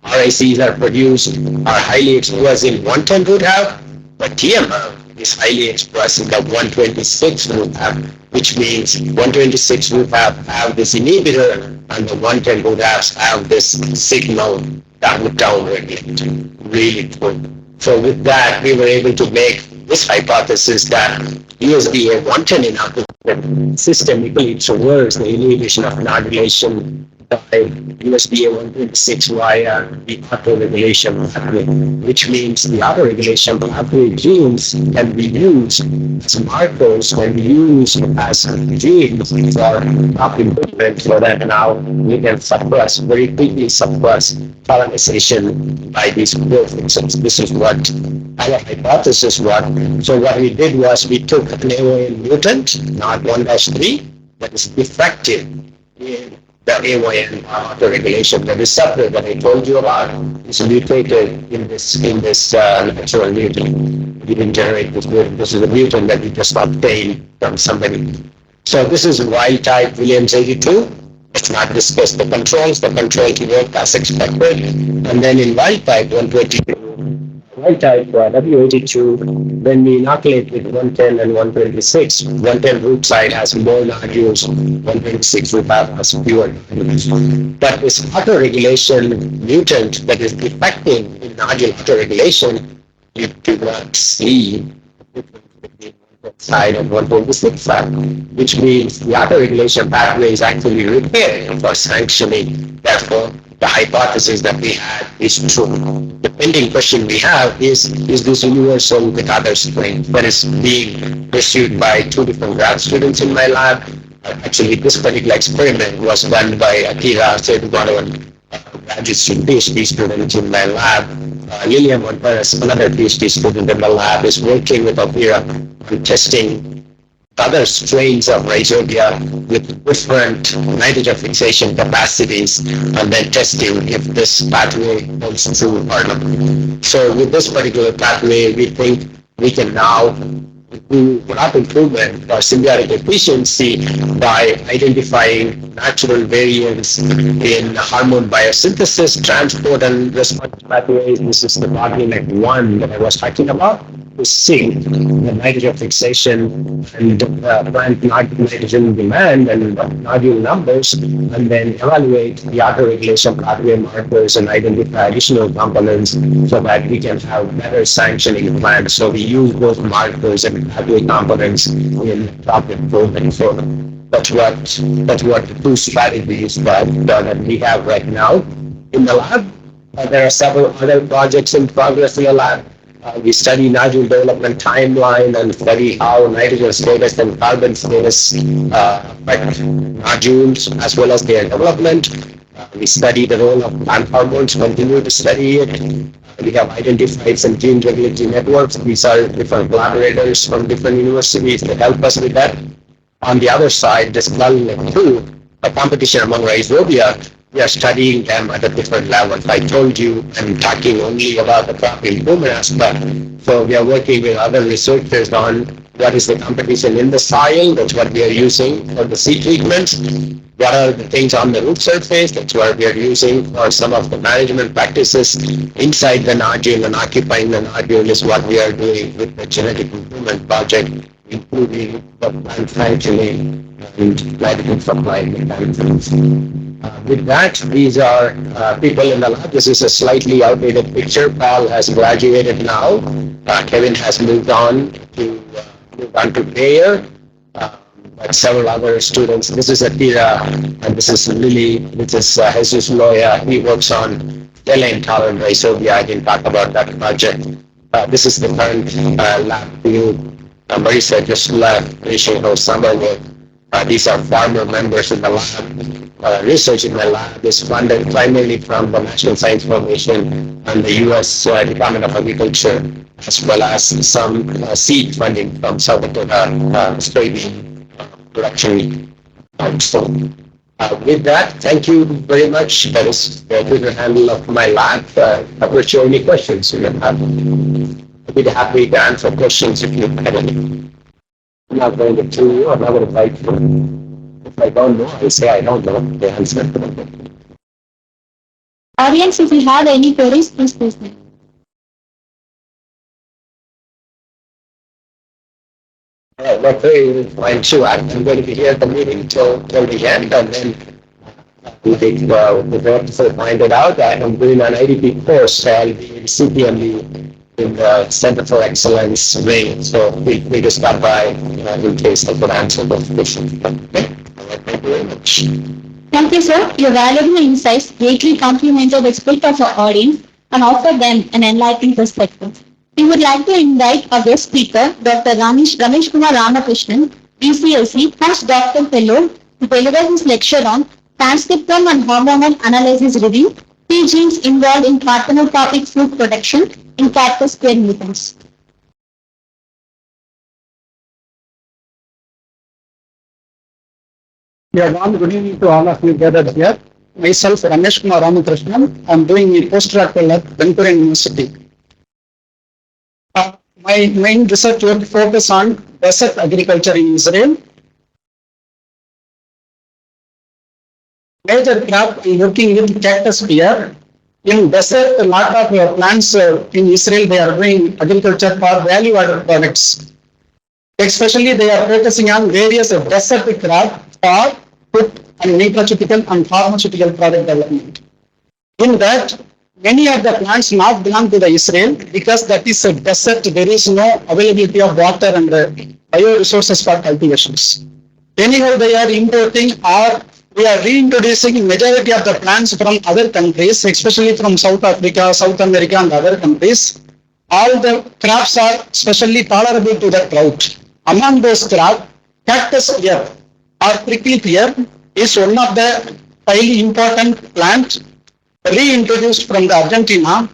RICs are produced, are highly expressed in 110 root have, but TML is highly expressed in the 126 root have, which means 126 root have this inhibitor, and the 110 root have this signal that would downregulate. Really good. So with that, we were able to make this hypothesis that USDA 110 inhibitor systemically towards the inhibition of nodulation by USDA 126 via the autoregulation pathway, which means the autoregulation pathway genes can be used as markers, can be used as genes for improvement so that now we can suppress, very quickly suppress colonization by these proteins. This is what our hypothesis was. So what we did was we took an AON mutant, not 1-3, that is defective in the AYN autoregulation. The receptor that I told you about is mutated in this natural mutant. We didn't generate this mutant. This is a mutant that we just obtained from somebody. So this is wild type Williams 82. Let's not discuss the controls. The controls work as expected. And then in wild type 122, wild type W82, when we inoculate with 110 and 126, 110 root side has more nodules, 126 root side has fewer nodules. But this autoregulation mutant that is defective in nodule autoregulation, you do not see side of 126 side, which means the autoregulation pathway is actually repaired for sanctioning. Therefore, the hypothesis that we had is true. The pending question we have is this universal with other strains that is being pursued by two different grad students in my lab. Actually, this particular experiment was done by Akira Sedugaran, graduate student, PhD student in my lab. Lilian Monteras, another PhD student in the lab, is working with Akira on testing other strains of rhizobia with different nitrogen fixation capacities and then testing if this pathway holds true or not. So with this particular pathway, we think we can now do crop improvement or symbiotic efficiency by identifying natural variants in hormone biosynthesis, transport, and response pathways. This is the bottleneck one that I was talking about. To see the nitrogen fixation and plant nitrogen demand and nodule numbers, and then evaluate the autoregulation pathway markers and identify additional components so that we can have better sanctioning plans. So we use those markers and pathway components in crop improvement. So that's what the two strategies that we have right now in the lab. There are several other projects in progress in the lab. We study nodule development timeline and study how nitrogen status and carbon status affect nodules as well as their development. We study the role of plant hormones, continue to study it. We have identified some gene regulatory networks. These are different collaborators from different universities that help us with that. On the other side, this two, the competition among rhizobia, we are studying them at a different level. I told you I'm talking only about the crop improvement aspect. So we are working with other researchers on what is the competition in the soil, that's what we are using for the seed treatments. What are the things on the root surface, that's what we are using for some of the management practices inside the nodule, and occupying the nodule is what we are doing with the genetic improvement project, including the plant sanctioning and nitrogen supply mechanisms. With that, these are people in the lab. This is a slightly outdated picture. Paul has graduated now. Kevin has moved on to Bayer. But several other students. This is Atira, and this is Lily. This is Jesus Loya. He works on tele-intolerant rhizobia. I didn't talk about that project. This is the current lab view. Marisa just left, finishing her summer work. These are farmer members in the lab. Research in the lab is funded primarily from the National Science Foundation and the U.S. Department of Agriculture, as well as some seed funding from South Dakota soybean production council. With that, thank you very much. That is the Twitter handle of my lab. I will show any questions you have. I'll be happy to answer questions if you have any. I'm not going to kill you. I'm not going to fight you. If I don't know, I say I don't know the answer. Audience, if you have any queries, please post them. Not very fine too. I'm going to be here at the meeting till the end, and then we think the director find it out. I am doing an IDP course, so I'll be CPMD in the Center for Excellence wing. So we just stop by in case I could answer those questions. Okay. Thank you very much. Thank you, sir. Your valuable insights greatly complemented the spirit of our audience and offer them an enlightening perspective. We would like to invite our guest speaker, Dr. Ramesh Kumar Ramakrishnan, BCLC, postdoctoral fellow, to deliver his lecture on transcriptome and hormonal analysis review, key genes involved in parthenotropic fruit production in cactus square mutants. Yeah, good evening to all of you gathered here. Myself, Ramesh Kumar Ramakrishnan. I'm doing a postdoctoral at Vancouver University. My main research work focus on desert agriculture in Israel. major crop working with cactus here. In desert, a lot of plants in Israel, they are doing agriculture for value-added products. Especially, they are focusing on various desert crop for food and nutraceutical and pharmaceutical product development. In that, many of the plants not belong to the Israel because that is a desert. There is no availability of water and bioresources for cultivations. Anyhow, they are importing or we are reintroducing majority of the plants from other countries, especially from South Africa, South America, and other countries. All the crops are specially tolerable to the drought. Among those crops, cactus pear or prickly pear is one of the highly important plant reintroduced from the Argentina.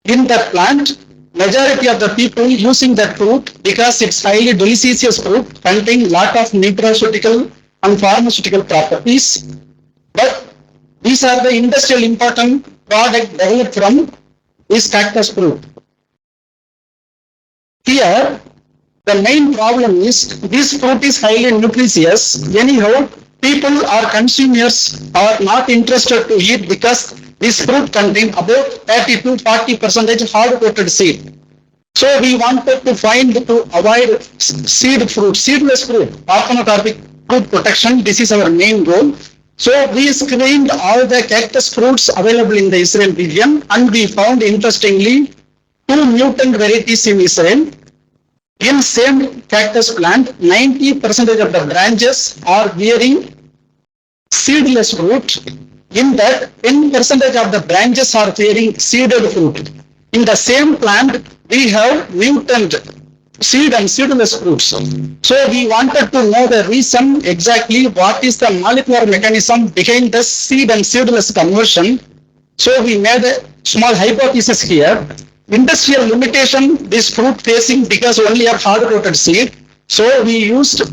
In that plant, majority of the people using that fruit because it's highly delicious fruit containing lot of nutraceutical and pharmaceutical properties. But these are the industrial important product developed from this cactus fruit. Here, the main problem is this fruit is highly nutritious. Anyhow, people or consumers are not interested to eat because this fruit contains about 30 to 40% hard-coated seed. So we wanted to find to avoid seedless fruit, organotropic fruit protection. This is our main goal. So we screened all the cactus fruits available in the Israel region and we found interestingly 2 mutant varieties in Israel. In same cactus plant, 90% of the branches are bearing seedless fruit. In that, 10% of the branches are bearing seeded fruit. In the same plant, we have mutant seed and seedless fruits. So we wanted to know the reason exactly what is the molecular mechanism behind the seed and seedless conversion. So we made a small hypothesis here. Industrial limitation this fruit facing because only of hard-coated seed. So we used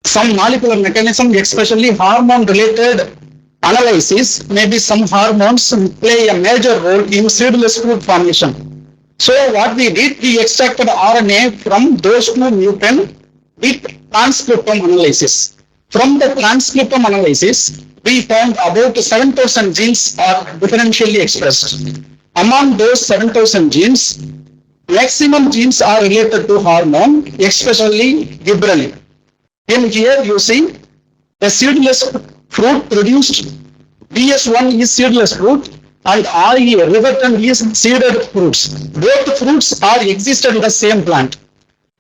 some molecular mechanism, especially hormone-related analysis. Maybe some hormones play a major role in seedless fruit formation. So what we did, we extracted RNA from those 2 mutant with transcriptome analysis. From the transcriptome analysis, we found about 7,000 genes are differentially expressed. Among those 7,000 genes, maximum genes are related to hormone, especially gibberellin. In here you see the seedless fruit produced. BS1 is seedless fruit and RE, Riverton, is seeded fruits. Both fruits are existed in the same plant.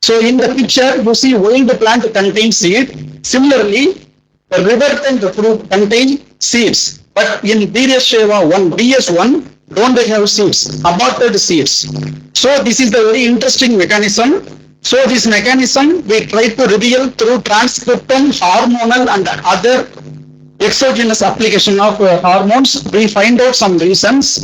So in the picture you see wild plant contains seed. Similarly, the Riverton fruit contains seeds. But in BS1 don't have seeds, aborted seeds. So this is the very interesting mechanism. So this mechanism we try to reveal through transcriptome, hormonal and other exogenous application of hormones. We find out some reasons.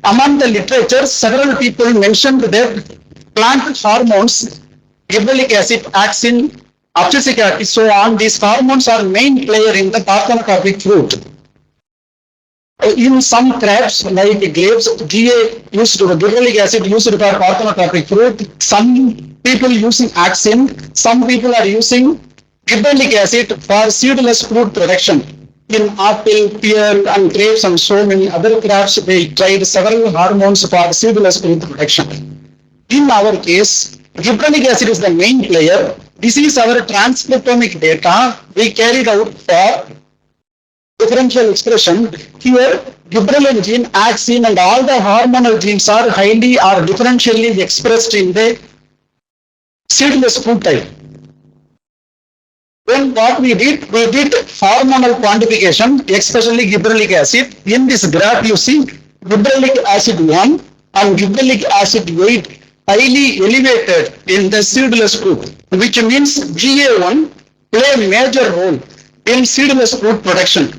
Among the literature, several people mentioned that plant hormones, gibberellic acid, axin, abscisic acid, so on, these hormones are main player in the parthenotropic fruit. In some crops like grapes, GA used gibberellic acid used for parthenotropic fruit. Some people using axin, some people are using gibberellic acid for seedless fruit production. In apple, pear and grapes and so many other crops, they tried several hormones for seedless fruit production. In our case, gibberellic acid is the main player. This is our transcriptomic data we carried out for differential expression. Here, gibberellin gene, axin and all the hormonal genes are highly or differentially expressed in the seedless fruit type. Then what we did hormonal quantification, especially gibberellic acid. In this graph you see gibberellic acid 1 and gibberellic acid 8 highly elevated in the seedless fruit, which means GA1 play a major role in seedless fruit production.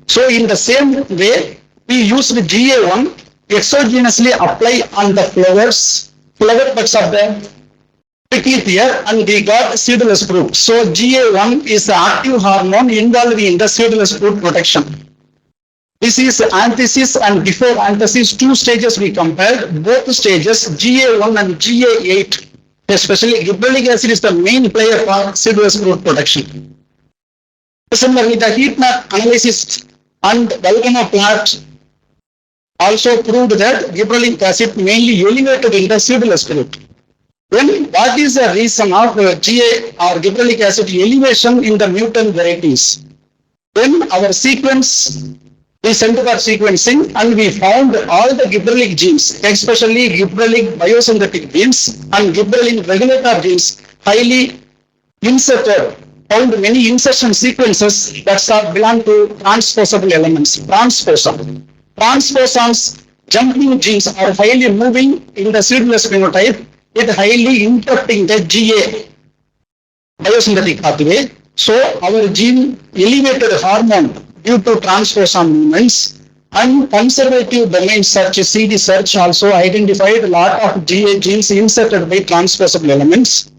So in the same way, we used GA1 exogenously apply on the flower buds of the prickly pear and we got seedless fruit. So GA1 is the active hormone involved in the seedless fruit production. This is anthesis and before anthesis, 2 stages we compared. Both stages, GA1 and GA8, especially gibberellic acid is the main player for seedless fruit production. Similarly, the heat map analysis and valgamoplast also proved that gibberellic acid mainly elevated in the seedless group. Then what is the reason of GA or gibberellic acid elevation in the mutant varieties? Then our sequence, we sent for sequencing and we found all the gibberellic genes, especially gibberellic biosynthetic genes and gibberellic regulator genes highly inserted, found many insertion sequences that belong to transposable elements, transposon. Transposons jumping genes are highly moving in the seedless phenotype, it highly interrupting the GA biosynthetic pathway. So our gene elevated hormone due to transposon movements, and conservative domain search CD search also identified a lot of GA genes inserted by transposable elements.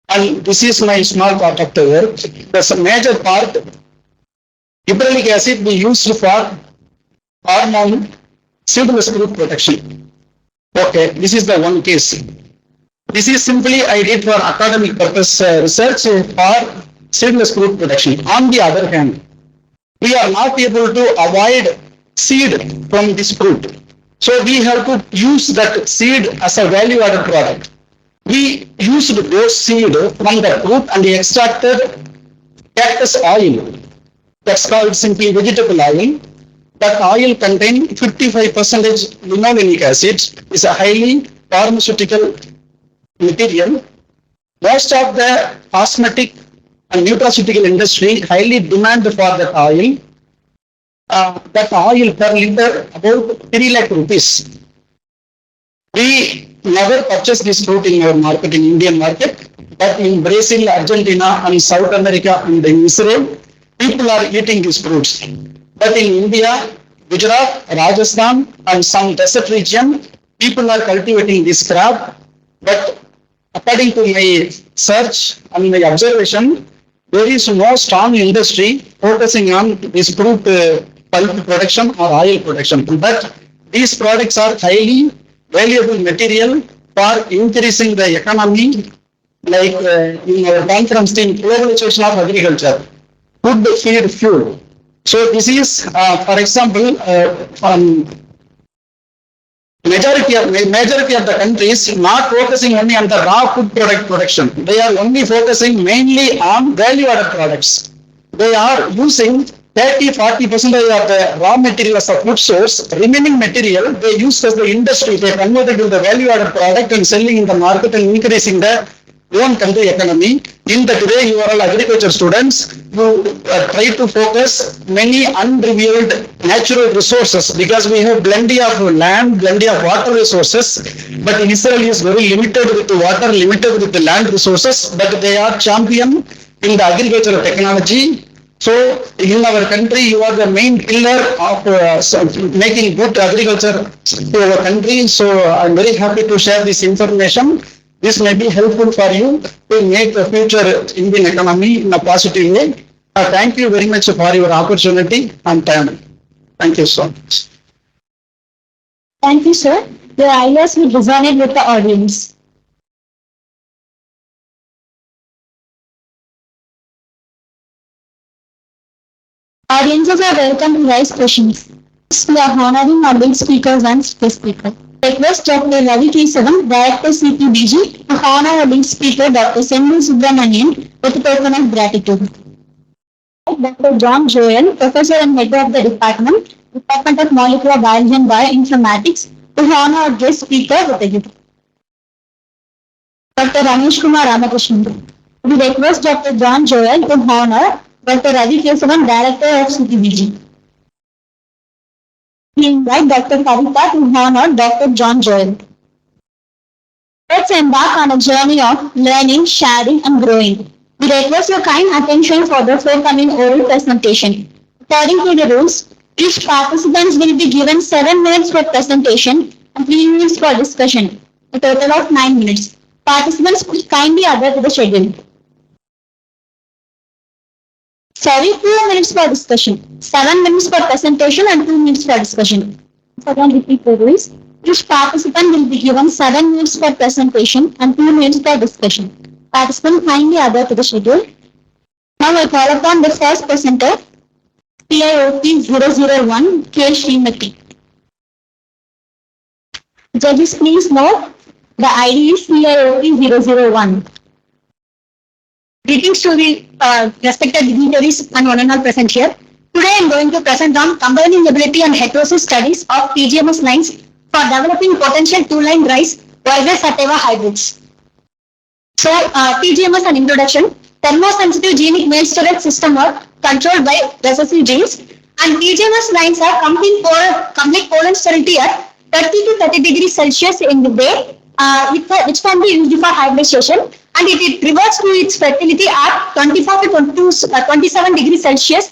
And this is my small part of the work. There's a major part. Gibberellic acid we used for hormone seedless group protection. Okay, this is the one case. This is simply I did for academic purpose research for seedless group protection. On the other hand, we are not able to avoid seed from this fruit. So we have to use that seed as a value added product. We used those seed from the fruit and extracted cactus oil. That's called simply vegetable oil. That oil contains 55% linolenic acid, is a highly pharmaceutical material. Most of the cosmetic and nutraceutical industry highly demand for that oil. That oil per liter about 3 lakh rupees. We never purchase this fruit in our market, in Indian market, but in Brazil, Argentina and South America and in Israel, people are eating these fruits. But in India, Gujarat, Rajasthan and some desert region, people are cultivating this crop. But according to my search and my observation, there is no strong industry focusing on this fruit pulp production or oil production. But these products are highly valuable material for increasing the economy, like in our conference in globalization of agriculture, food, feed, fuel. So this is, for example, majority of the countries not focusing only on the raw food product production. They are only focusing mainly on value-added products. They are using 30-40% of the raw material as a food source. Remaining material they use as the industry. They convert it to the value-added product and selling in the market and increasing the own country economy. In the today you are all agriculture students, you try to focus many unrevealed natural resources because we have plenty of land, plenty of water resources, but Israel is very limited with the water, limited with the land resources, but they are champion in the agricultural technology. So in our country, you are the main pillar of making good agriculture to our country. So I'm very happy to share this information. This may be helpful for you to make the future Indian economy in a positive way. Thank you very much for your opportunity and time. Thank you so much. Thank you, sir. Your ideas will resonate with the audience. Audiences are welcome to raise questions. We are honoring our big speakers and guest speakers. Request Dr. Ravi Kesavan, Director CPBG, to honor our big speaker Dr. Sendil Subramanian with a token of gratitude. Dr. John Joel, Professor and Head of the Department of Molecular Biology and Bioinformatics, to honor our guest speaker with a gift. Dr. Ramesh Kumar Ramakrishnan. We request Dr. John Joel to honor Dr. Ravi Kesavan, Director of CPBG. We invite Dr. Kavita to honor Dr. John Joel. Let's embark on a journey of learning, sharing, and growing. We request your kind attention for the forthcoming oral presentation. According to the rules, each participant will be given 7 minutes for presentation and 3 minutes for discussion, a total of 9 minutes. Participants please kindly adhere to the schedule. Sorry, 2 minutes for discussion, 7 minutes for presentation and 2 minutes for discussion. Again, repeat the rules. Each participant will be given 7 minutes for presentation and 2 minutes for discussion. Participants kindly adhere to the schedule. Now I call upon the first presenter, PIOP 001 K. Srimati. Judges, please note the ID is PIOP 001. Greetings to the respected dignitaries and one and all present here. Today I am going to present on combining ability and heterosis studies of TGMS lines for developing potential two-line rice versus Sativa hybrids. So, TGMS an introduction. Thermosensitive genic male storage system are controlled by recessive genes, and TGMS lines are complete pollen sterility at 30 to 30 degrees Celsius in the day, which can be used for hybridization, and it reverts to its fertility at 24 to 27 degrees Celsius,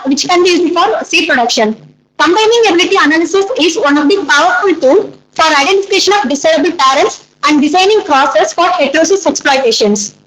which can be used for seed production. Combining ability analysis is one of the powerful tools for identification of desirable parents and designing crosses for heterosis exploitations.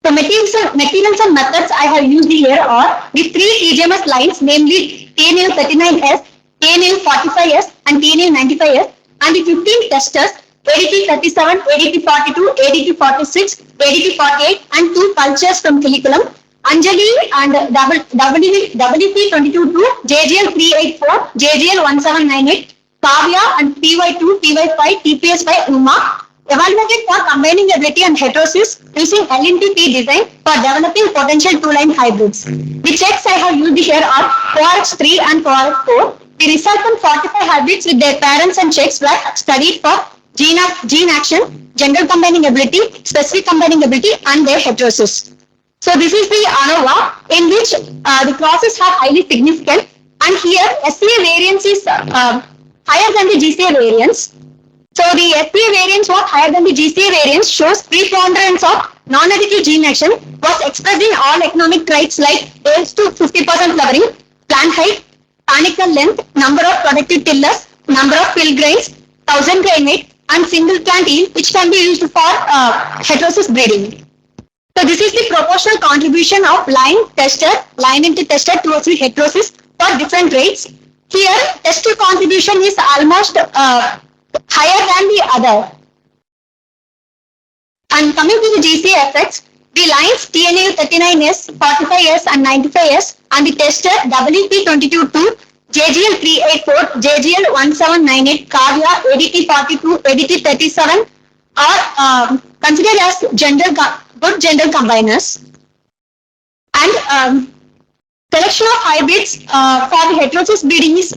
The materials and methods I have used here are the three TGMS lines, namely TNU 39S, TNU 45S, and TNU 95S, and the 15 testers, ADT 37, ADT 42, ADT 46, ADT 48, and two cultures from curriculum, Anjali and WP 22 to JGL 384, JGL 1798, Kavya and PY2, PY5, TPS5, Uma, evaluated for combining ability and heterosis using LNTP design for developing potential two-line hybrids. The checks I have used here are cohorts 3 and cohort 4. The resultant 45 hybrids with their parents and checks were studied for gene action, gender combining ability, specific combining ability, and their heterosis. So this is the ANOVA in which the crosses are highly significant, and here SCA variance is higher than the GCA variance. So the SPA variance was higher than the GCA variance shows preponderance of non-additive gene action was expressed in all economic traits like age to 50% flowering, plant height, panicle length, number of productive tillers, number of field grains, 1000 grain weight, and single plant yield, which can be used for heterosis breeding. So this is the proportional contribution of line into tester towards the heterosis for different rates. Here, tester contribution is almost higher than the other. And coming to the GCA effects, the lines TNU 39S, 45S, and 95S, and the tester WP22 JGL 384, JGL 1798, Kavya, ADT 42, ADT 37 are considered as good gender combiners. And selection of hybrids for the heterosis breeding is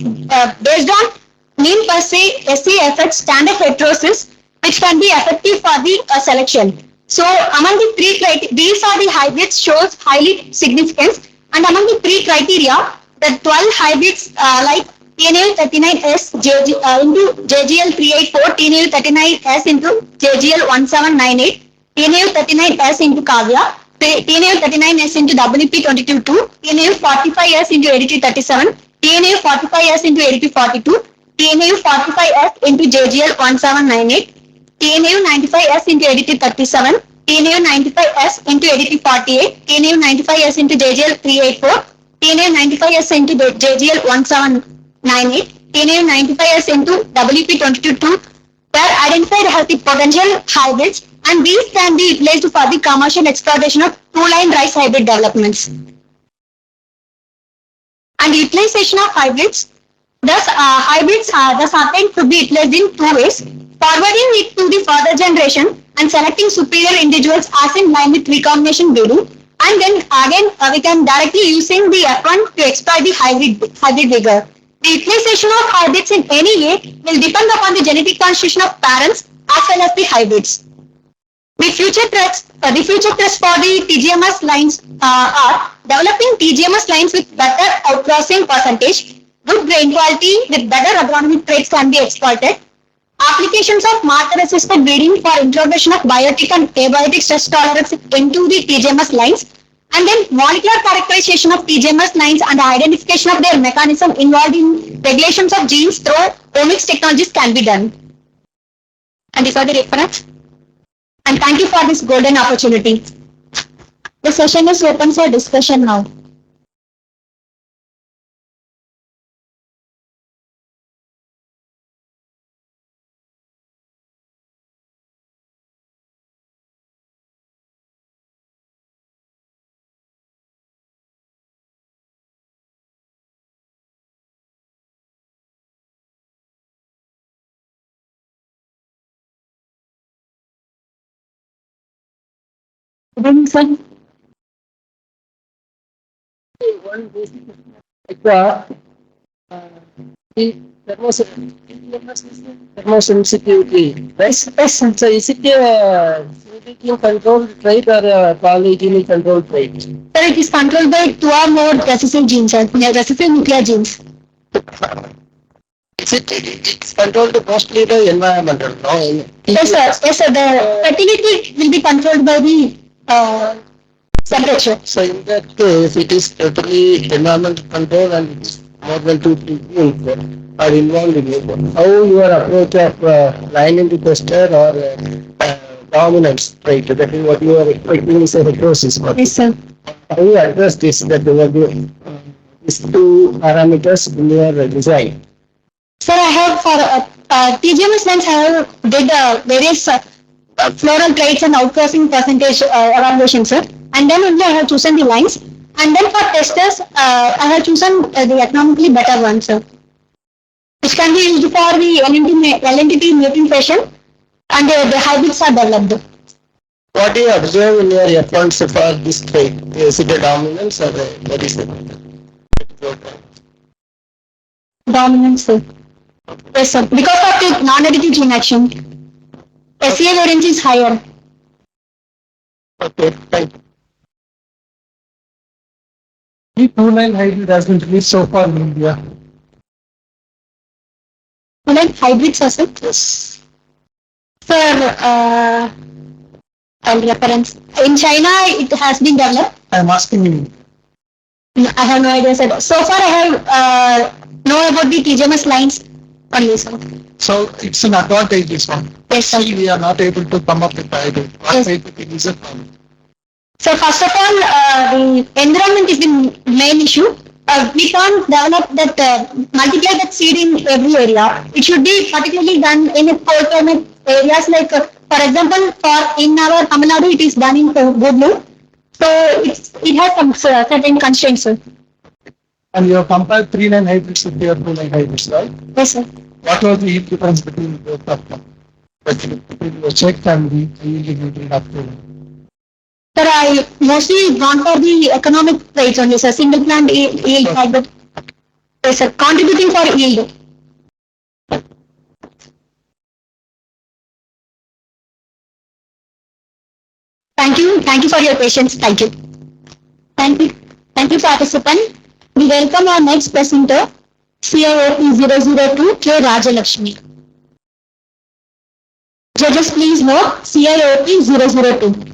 based on mean per se effect standard heterosis, which can be effective for the selection. So among the three criteria, these are the hybrids shows highly significance, and among the three criteria, the 12 hybrids like TNU 39S into JGL 384, TNU 39S into JGL 1798, TNU 39S into Kavya, TNU 39S into WP22, TNU 45S into ADT 37, TNU 45S into ADT 42, TNU 45S into JGL 1798, TNU 95S into ADT 37, TNU 95S into ADT 48, TNU 95S into JGL 384, TNU 95S into JGL 1798, TNU 95S into WP22 were identified as the potential hybrids, and these can be utilized for the commercial exploitation of two-line rice hybrid developments. And utilization of hybrids, thus hybrids thus attain to be utilized in two ways: forwarding it to the further generation and selecting superior individuals as in line with recombination breeding, and then again we can directly using the F1 to exploit the hybrid vigor. The utilization of hybrids in any way will depend upon the genetic constitution of parents as well as the hybrids. The future threats for the TGMS lines are developing TGMS lines with better outcrossing percentage, good grain quality with better agronomic traits can be exploited, applications of marker-assisted breeding for introduction of biotic and abiotic stress tolerance into the TGMS lines, and then molecular characterization of TGMS lines and identification of their mechanism involved in regulations of genes through omics technologies can be done. And these are the reference. And thank you for this golden opportunity. The session is open for discussion now. Good evening, sir. One basic like, there was a thermosensitivity, right? Yes, yes, sir. So is it a genetically controlled trait or a polygeny controlled trait? Sir, it is controlled by two or more recessive genes, sir. Yeah, recessive nuclear genes. It's controlled mostly the environmental, no? Yes, sir. Yes, sir. The fertility will be controlled by the temperature. So in that case, it is totally environmental control and it's more than two people are involved in it. How your approach of lining the tester or dominance, right? That is what you are expecting is a necrosis. Yes, sir. How you address this, that there will be these two parameters in your design. Sir, I have for TGMS lines, I have did various floral traits and outcrossing percentage evaluation, sir. And then only I have chosen the lines. And then for testers, I have chosen the economically better one, sir, which can be used for the LNTP mutation and the hybrids are developed. What do you observe in your efforts for this trait? Is it a dominance or what is it? Dominant, sir. Yes, sir. Because of the non-additive gene action, SCA variance is higher. Okay, thank you. The 2-line hybrid has been released so far in India. Like hybrids, sir. Yes. Sir, and reference. In China, it has been developed. I am asking you. I have no idea, sir. So far, I have know about the TGMS lines only, sir. So it's an advantage, this one. Yes, sir. See, we are not able to come up with the hybrid. What Yes. may be the reason for it? So first of all, the environment is the main issue. We can't develop that, multiply that seed in every area. It should be particularly done in cold climate areas like, for example, for in our Tamil Nadu, it is done in Godlu. So it has some certain constraints, sir. And you have compared 3-line hybrids with your 2-line hybrids, right? Yes, sir. What was the yield difference between both of them? Between your checked and the yield up to. Sir, I mostly gone for the economic rates only, sir. Single plant yield hybrid. Yes, sir. Contributing for yield. Thank you. Thank you for your patience. Thank you. Thank you. Thank you, participant. We welcome our next presenter, CIOP 002 K. Rajalakshmi. Judges, please note CIOP 002.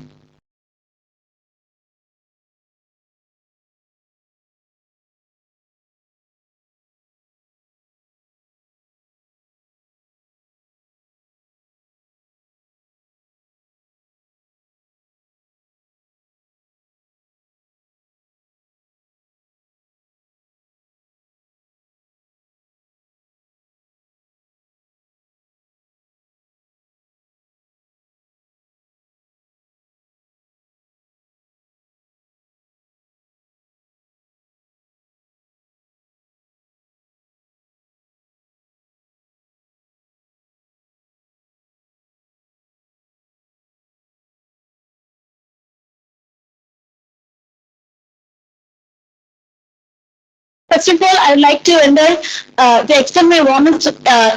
First of all, I would like to extend my warmest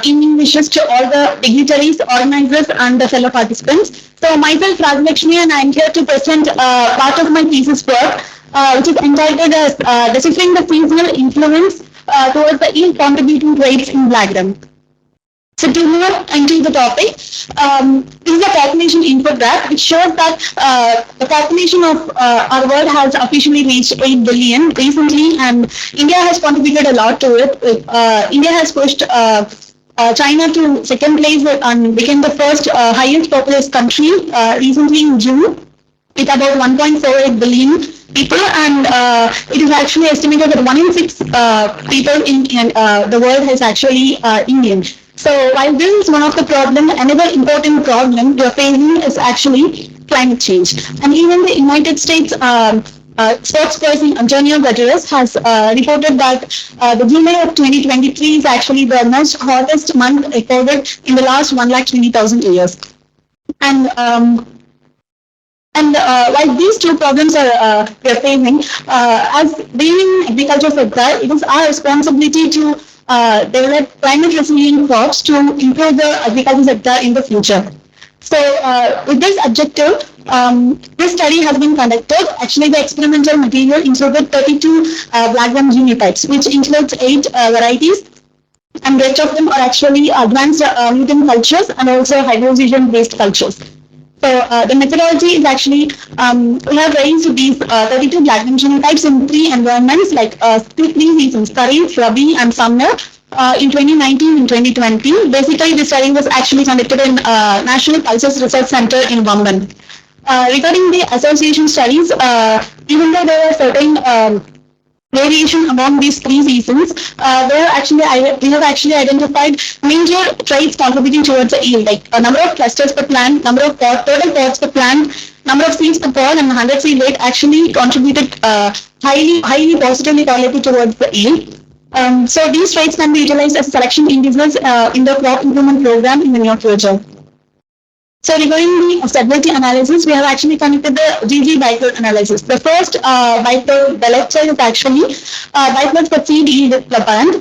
evening wishes to all the dignitaries, organizers, and the fellow participants. So myself, Rajalakshmi, and I am here to present part of my thesis work, which is entitled as Deciphering the Seasonal Influence towards the Yield Contributing Traits in Black Gum. So to move into the topic, this is a population infograph which shows that the population of our world has officially reached 8 billion recently, and India has contributed a lot to it. India has pushed China to second place and became the first highest populous country recently in June, with about 1.48 billion people, and it is actually estimated that 1 in 6 people in the world is actually Indian. So while this is one of the problems, another important problem we are facing is actually climate change. And even the United States spokesperson Antonio Guterres has reported that the July of 2023 is actually the most hottest month recorded in the last 1,20,000 years. And And while these two problems are we are facing, as being in agriculture sector, it is our responsibility to develop climate resilient crops to improve the agriculture sector in the future. So, with this objective, this study has been conducted. Actually, the experimental material included 32 black gum genotypes, which includes 8 varieties, and rest of them are actually advanced mutant cultures and also hydrogen based cultures. So the methodology is actually we have raised these 32 black gum genotypes in 3 environments like 3 seasons, Kharif, Rabi, and summer. In 2019 and 2020, basically the study was actually conducted in National Pulses Research Center in Bamban. Regarding the association studies, even though there are certain variation among these 3 seasons, we have actually identified major traits contributing towards the yield, like a number of clusters per plant, number of total pods per plant, number of seeds per pod, and 100 seed rate actually contributed highly positively correlated towards the yield. So these traits can be utilized as selection indices in the crop improvement program in the near future. So regarding the stability analysis, we have actually conducted the GG bytecode analysis. The first bytecode, the left side is actually bytecodes for seed yield per plant.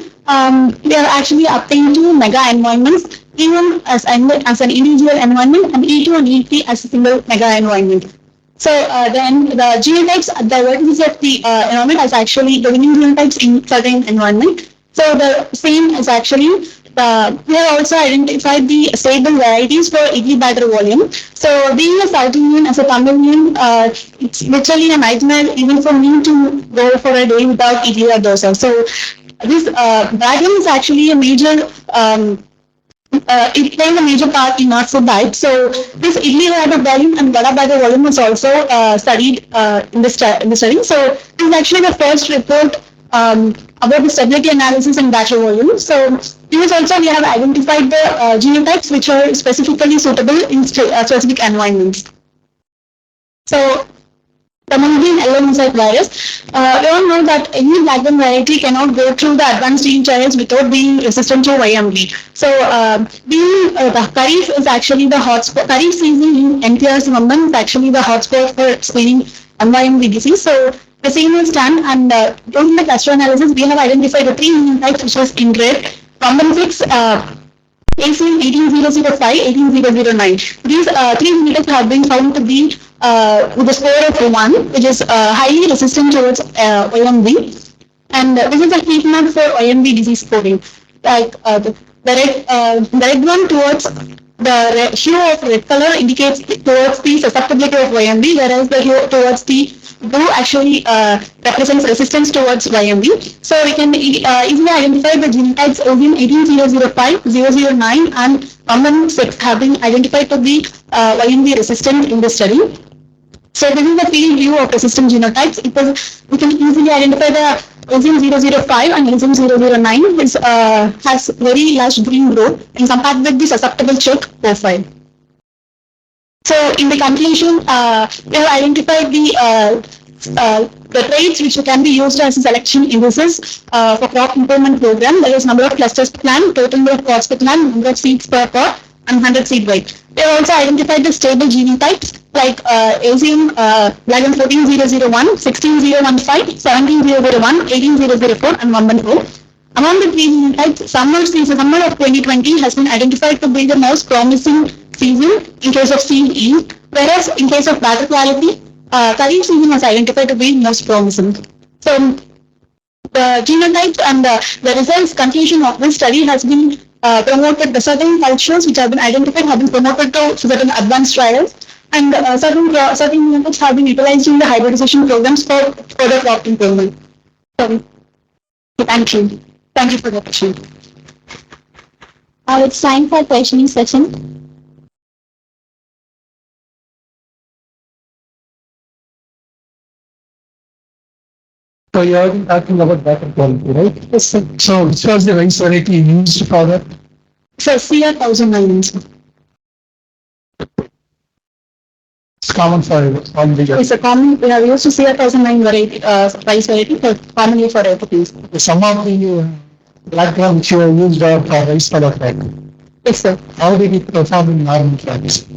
We have actually obtained 2 mega environments, E1 as an individual environment and E2 and E3 as a single mega environment. So then the genotypes at the vertices of the environment is actually the winning genotypes in certain environment. So the same is actually we have also identified the stable varieties for idli batter volume. So being a South Indian as a Tamilian, it's literally a nightmare even for me to go for a day without idli or dosa. So this bagging is actually a major it plays a major part in our food diet. So this idli batter volume and vada batter volume was also studied in the study. So this is actually the first report about the stability analysis and batter volume. So this also we have identified the genotypes which are specifically suitable in specific environments. So the Mongolian yellow mosaic virus. We all know that any black gum variety cannot go through the advanced gene trials without being resistant to YMB. So, the Kharif is actually the hotspot. Kharif season in NTR's Mumbai is actually the hotspot for screening YMB disease. So, the same was done, and during the cluster analysis, we have identified the 3 types which was in red. Mumbai 6. ACM 18005, 18009. These 3 meters have been found to be with a score of 1, which is highly resistant towards OMV. And this is a heat map for OMV disease scoring. Like the red one towards the hue of red color indicates towards the susceptibility of YMB, whereas the hue towards the blue actually represents resistance towards YMB. So we can easily identify the genotypes OVM 18005, 009, and common 6 have been identified to be YMB resistant in the study. So this is the field view of resistant genotypes. We can easily identify the enzyme 005 and enzyme 009, which has very large green growth and compared with the susceptible choke profile. So in the conclusion, we have identified the traits which can be used as selection indices for crop improvement program. There is number of clusters per plant, total number of pods per plant, number of seeds per pod, and 100 seed weight. We have also identified the stable genotypes like ACM Black 14001, 16015, 17001, 18004, and 114. Among the 3 genotypes, summer of 2020 has been identified to be the most promising season in case of seed yield, whereas in case of batter quality, Kharif season was identified to be most promising. So the genotypes and the results conclusion of this study has been promoted. The certain cultures which have been identified have been promoted to certain advanced trials, and certain units have been utilized in the hybridization programs for further crop improvement. So, thank you. Thank you for the question. It's time for questioning session. So you are talking about batter quality, right? Yes, sir. So which was the rice variety used for that? So, CR 1009. It's common for all the It's a common, we have used to CR 1009 variety, rice variety for commonly for everything. some of the black gum which were used for rice color pack. Yes, sir. How did it perform in normal times?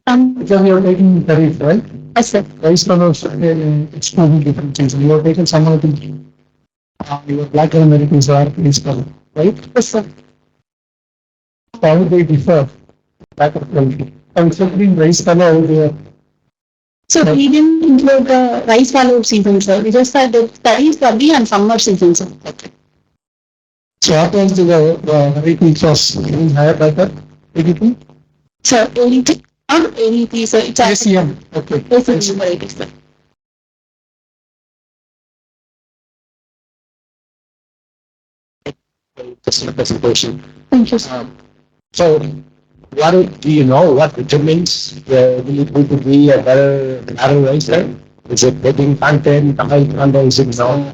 Because you're taking tariff, right? Yes, sir. Rice fellows, it's two different things. You're taking some of the, your black Americans are rice fellow, right? Yes, sir. How they differ, black American. Considering rice fellow, they are. So we didn't include the rice fallow season, sir. We just said the studies Rabi and summer season, sir. So what was the variety was even higher by that? ADP? Sir, ADT, not ADT, sir. It's ACM, okay. ACM variety, sir. Just a presentation. Thank you, sir. So, what do you know? What determines the to be a better racer? Is it getting content, high content? Is it no?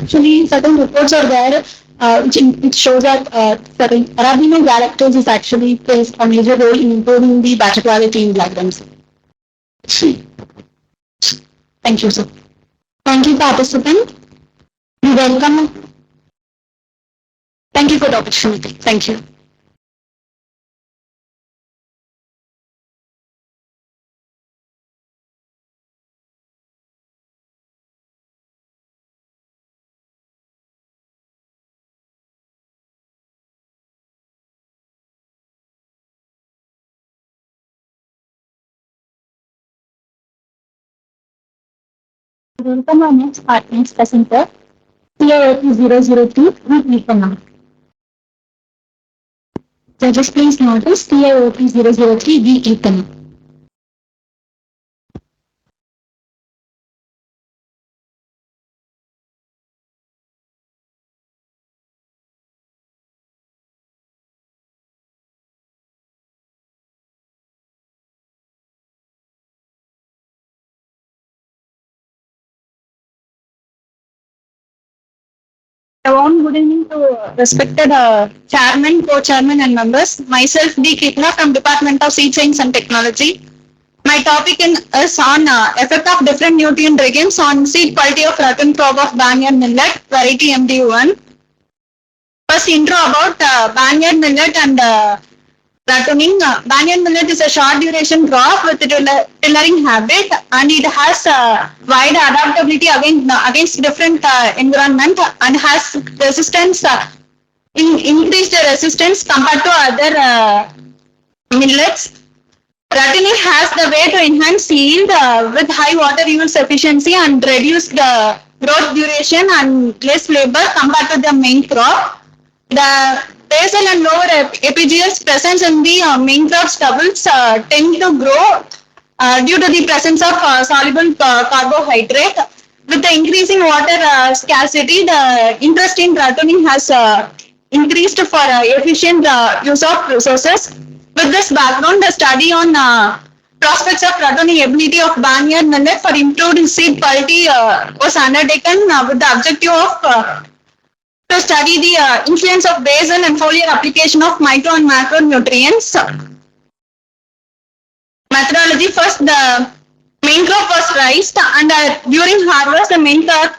Actually, certain reports are there which shows that certain arabino galactose is actually plays a major role in improving the batch quality in black drums. See. Thank you, sir. Thank you, participant. We welcome. Thank you for the opportunity. Thank you. Welcome our next presenter, CIOP 002, Ethan. Judges, please notice CIOP 003, Ethan. A warm good evening to respected chairman, co-chairman and members. Myself, D. Krishna from Department of Seed Science and Technology. My topic is on effect of different nutrient regimes on seed quality of rotten crop of barnyard millet, variety MD1. First intro about barnyard millet and platooning. Banyan millet is a short duration crop with tillering habit and it has wide adaptability against different environment and has resistance, increased resistance compared to other millets. Ratini has the way to enhance yield with high water use efficiency and reduced growth duration and less labor compared to the main crop. The basal and lower epigeias presence in the main crop stubbles tend to grow due to the presence of soluble carbohydrate. With the increasing water scarcity, the interest in rattoning has increased for efficient use of resources. With this background, the study on prospects of rattoning ability of barnyard millet for improved seed quality was undertaken with the objective of to study the influence of basal and foliar application of micro and macronutrients. Methodology first, the main crop was raised and during harvest, the main crop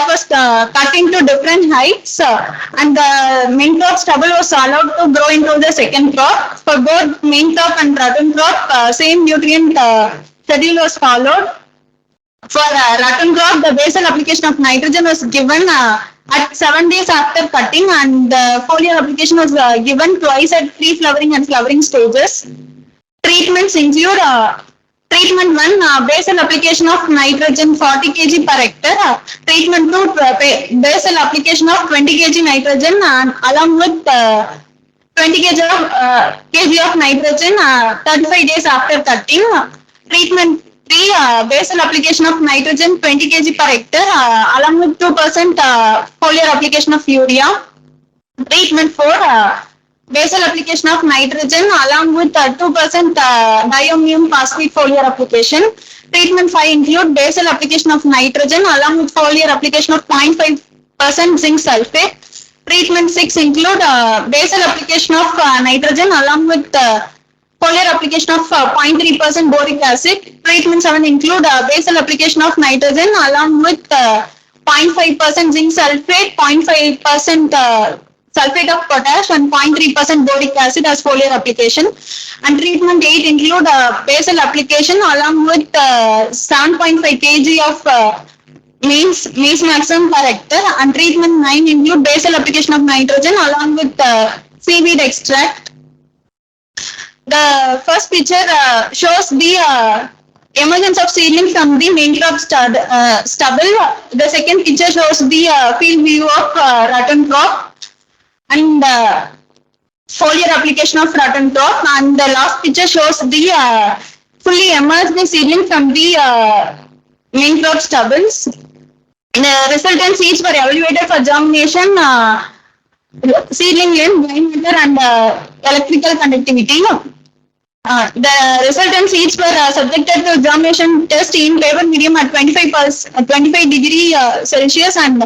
was cut into different heights and the main crop stubble was allowed to grow into the second crop. For both main crop and rattan crop, same nutrient schedule was followed. For rattan crop, the basal application of nitrogen was given at 7 days after cutting and the foliar application was given twice at pre-flowering and flowering stages. Treatments include treatment 1, basal application of nitrogen 40 kg per hectare. Treatment 2, basal application of 20 kg nitrogen and along with 20 kg of nitrogen 35 days after cutting. Treatment 3, basal application of nitrogen 20 kg per hectare along with 2% foliar application of urea. Treatment 4, basal application of nitrogen along with 2% diammonium phosphate foliar application. Treatment 5 include basal application of nitrogen along with foliar application of 0.5% zinc sulfate. Treatment 6 include basal application of nitrogen along with foliar application of 0.3% boric acid. Treatment 7 include basal application of nitrogen along with 0.5% zinc sulfate, 0.5% sulfate of potash and 0.3% boric acid as foliar application. And treatment 8 include basal application along with 7.5 kg of maize maximum per hectare, and treatment 9 include basal application of nitrogen along with seaweed extract. The first picture shows the emergence of seedling from the main crop stubble. The second picture shows the field view of rotten crop and foliar application of rotten crop, and the last picture shows the fully emerged seedling from the main crop stubbles. The resultant seeds were evaluated for germination, seedling length, diameter, and electrical conductivity. The resultant seeds were subjected to germination test in flavor medium at 25 degree Celsius and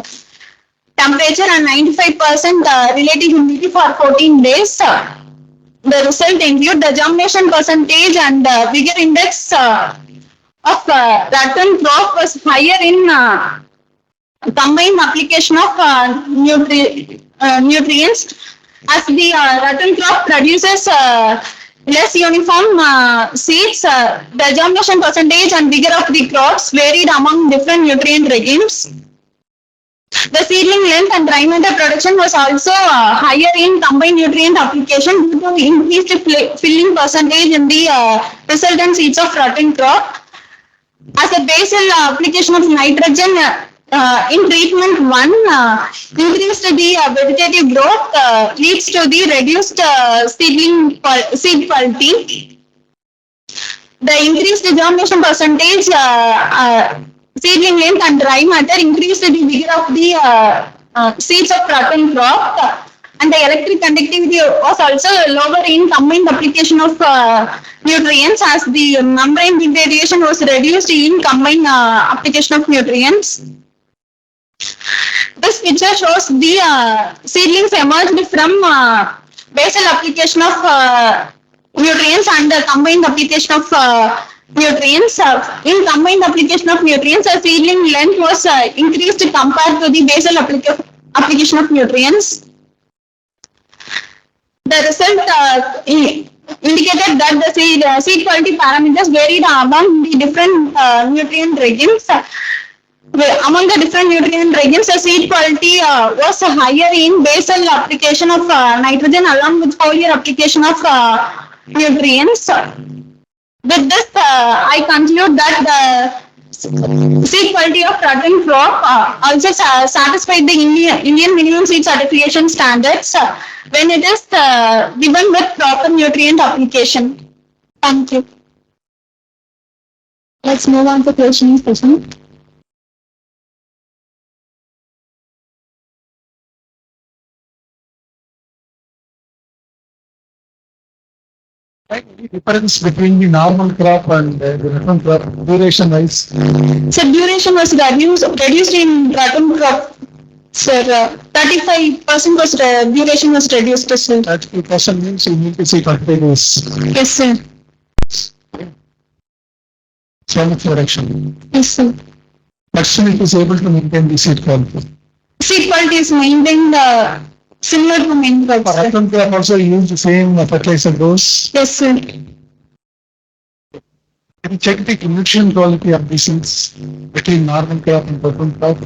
temperature and 95% relative humidity for 14 days. The result include the germination percentage and vigor index of rotten crop was higher in combined application of nutrients, as the rotten crop produces less uniform seeds. The germination percentage and vigor of the crops varied among different nutrient regimes. The seedling length and diameter production was also higher in combined nutrient application due to increased filling percentage in the resultant seeds of rotten crop. As a basal application of nitrogen in treatment 1, increased the vegetative growth leads to the reduced seed quality. The increased germination percentage, seedling length and dry matter increased the vigor of the seeds of rotten crop, and the electric conductivity was also lower in combined application of nutrients, as the membrane degradation was reduced in combined application of nutrients. This picture shows the seedlings emerged from basal application of nutrients and the combined application of nutrients. In combined application of nutrients, the seedling length was increased compared to the basal application of nutrients. The result indicated that the seed quality parameters varied among the different nutrient regimes. Among the different nutrient regimes, the seed quality was higher in basal application of nitrogen along with foliar application of nutrients. With this, I conclude that the seed quality of rotten crop also satisfied the Indian minimum seed certification standards when it is given with proper nutrient application. Thank you. Let's move on to questioning session. Any difference between the normal crop and the rotten crop duration wise? So duration was reduced in rotten crop. Sir, 35% was duration was reduced, sir. 30% means you need to see 25 days. Yes, sir. So much reduction. Yes, sir. But still it is able to maintain the seed quality. Seed quality is maintained similar to main crop, For sir. rotten crop also you use the same fertilizer dose. Yes, sir. Can you check the nutrient quality of the seeds between normal crop and rotten crop?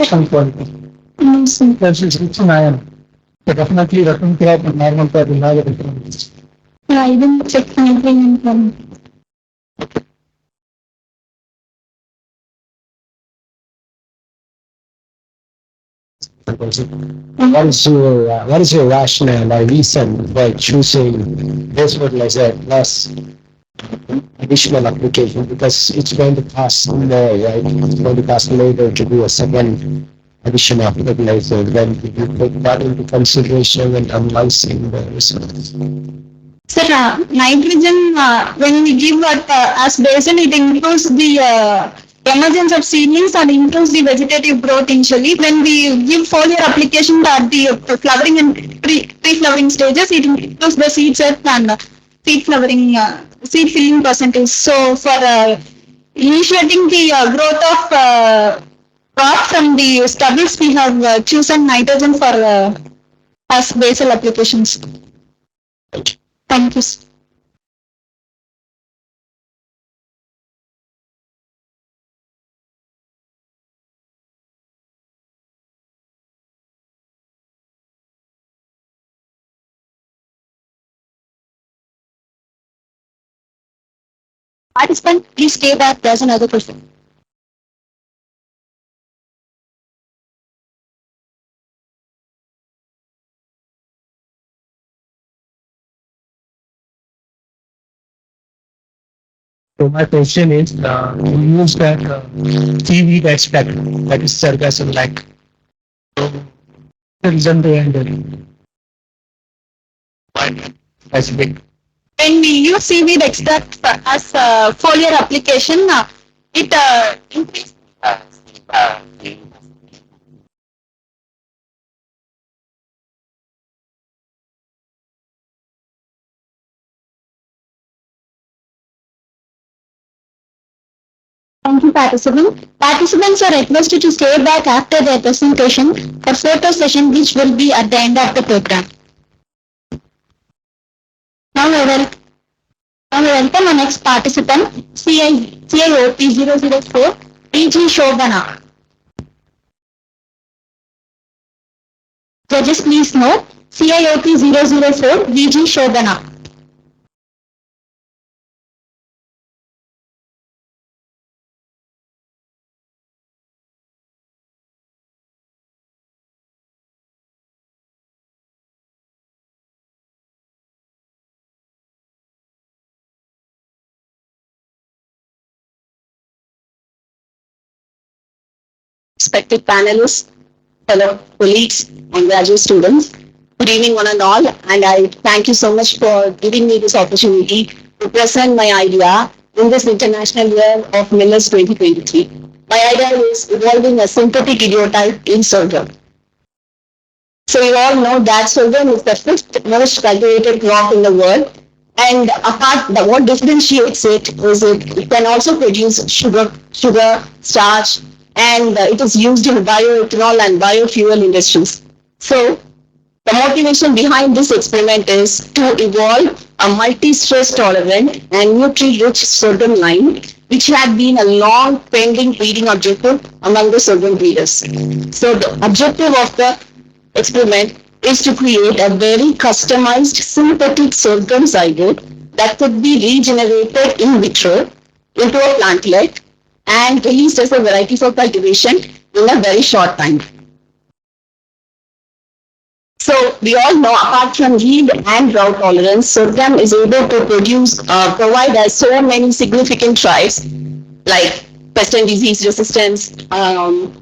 Some quality. No, sir. That's rich in iron. So definitely rotten crop and normal crop will have a difference. Yeah, I didn't check nutrient quality. What is your rationale or reason for choosing this fertilizer plus additional application? Because it's going to cost more, right? It's going to cost later to do a second addition of fertilizer. Then you take that into consideration when analyzing the results. Sir, nitrogen, when we give as basal, it improves the emergence of seedlings and improves the vegetative growth initially. When we give foliar application at the flowering and pre-flowering stages, it improves the seed set and seed flowering, seed filling percentage. So for initiating the growth of Apart from the stubbles, we have chosen nitrogen for as basal applications. Thank you. Participant, please stay back. There's another question. So my question is, you use that seaweed extract that is sargassum like reason behind it. That's big. When we use seaweed extract as a foliar application, it increases. Thank you, participants. Participants are requested to stay back after their presentation for photo session, which will be at the end of the program. Now we will now we welcome our next participant, CIOP 004, PG Shobana. Judges, please note, CIOP 004, VG Shobana. Respected panelists, fellow colleagues, and graduate students, good evening, one and all. And I thank you so much for giving me this opportunity to present my idea in this International Year of Millers 2023. My idea is evolving a synthetic idiotype in sorghum. So you all know that sorghum is the fifth most cultivated crop in the world. And what differentiates it is it can also produce sugar, starch, and it is used in bioethanol and biofuel industries. So the motivation behind this experiment is to evolve a multi-stress tolerant and nutrient-rich sorghum line, which had been a long pending breeding objective among the sorghum breeders. So the objective of the experiment is to create a very customized synthetic sorghum zygote that could be regenerated in vitro into a plantlet and released as a variety for cultivation in a very short time. So we all know, apart from yield and drought tolerance, sorghum is able to provide us so many significant traits like pest and disease resistance, and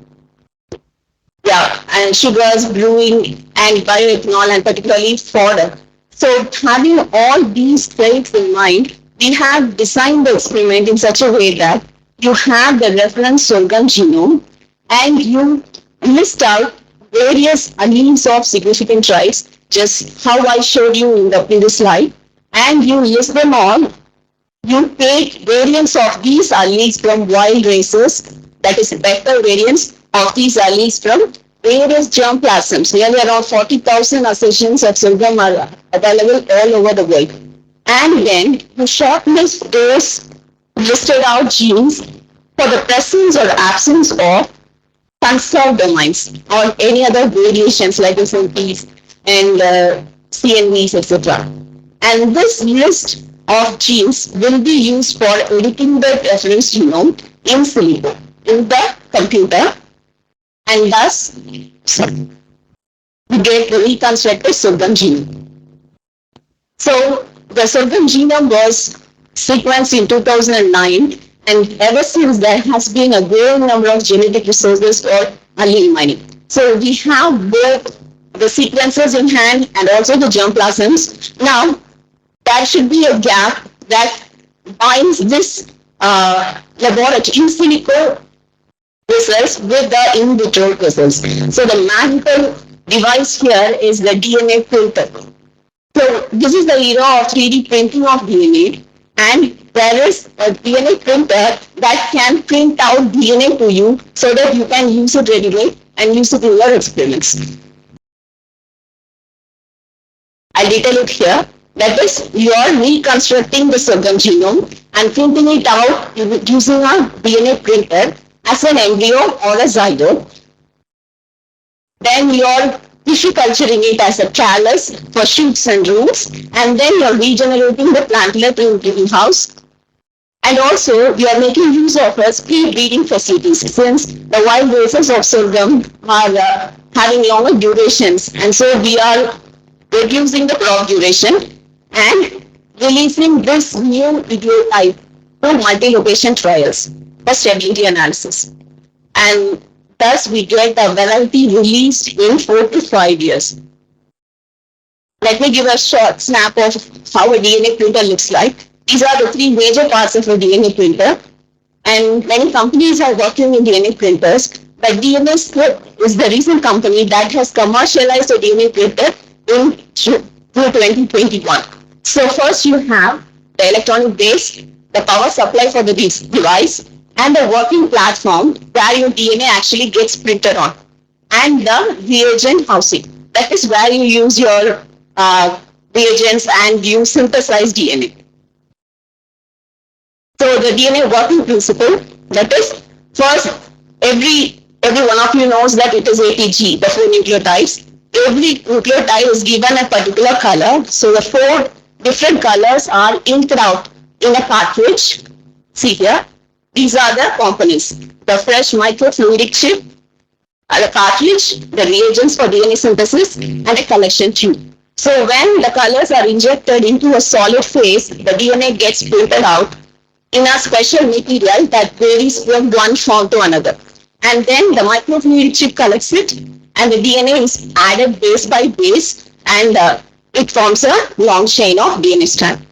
sugars, brewing, and bioethanol, and particularly fodder. So having all these traits in mind, we have designed the experiment in such a way that you have the reference sorghum genome and you list out various alleles of significant traits, just how I showed you in the previous slide, and you list them all. You take variants of these alleles from wild races, that is vector variants of these alleles from various germplasms. Nearly around 40,000 accessions of sorghum are available all over the world. And then you shortlist those listed out genes for the presence or absence of conserved domains or any other variations like SNPs and CNVs, etc. And this list of genes will be used for editing the reference genome in silico in the computer, and thus we get the reconstructed sorghum genome. So the sorghum genome was sequenced in 2009, and ever since there has been a growing number of genetic resources for allele mining. So we have both the sequences in hand and also the germplasms. Now there should be a gap that binds this laboratory in silico results with the in vitro results. So the magical device here is the DNA filter. So this is the era of 3D printing of DNA, and the there is a DNA printer that can print out DNA to you so that you can use it readily and use it in your experiments. I detail it here. That is, you are reconstructing the sorghum genome and printing it out using a DNA printer as an embryo or a zygote. Then you are tissue culturing it as a callus for shoots and roots, and then you are regenerating the plantlet in greenhouse. And also, we are making use of speed breeding facilities since the wild races of sorghum are having longer durations, and so we are reducing the crop duration and releasing this new videotype to multi-location trials for stability analysis. And thus, we get a variety released in 4 to 5 years. Let me give a short snap of how a DNA printer looks like. These are the 3 major parts of a DNA printer, and many companies are working in DNA printers, but DNA Script is the recent company that has commercialized a DNA printer in 2021. So first you have the electronic base, the power supply for the device, and the working platform where your DNA actually gets printed on, and the reagent housing. That is where you use your reagents and you synthesize DNA. So the DNA working principle, that is, first, every one of you knows that it is ATG, the 4 nucleotides. Every nucleotide is given a particular color. So the 4 different colors are inked out in a cartridge. See here, these are the components. The fresh microfluidic chip, the cartridge, the reagents for DNA synthesis, and a collection tube. So when the colors are injected into a solid phase, the DNA gets printed out in a special material that varies from one form to another. And then the microfluidic chip collects it, and the DNA is added base by base, and it forms a long chain of DNA strand.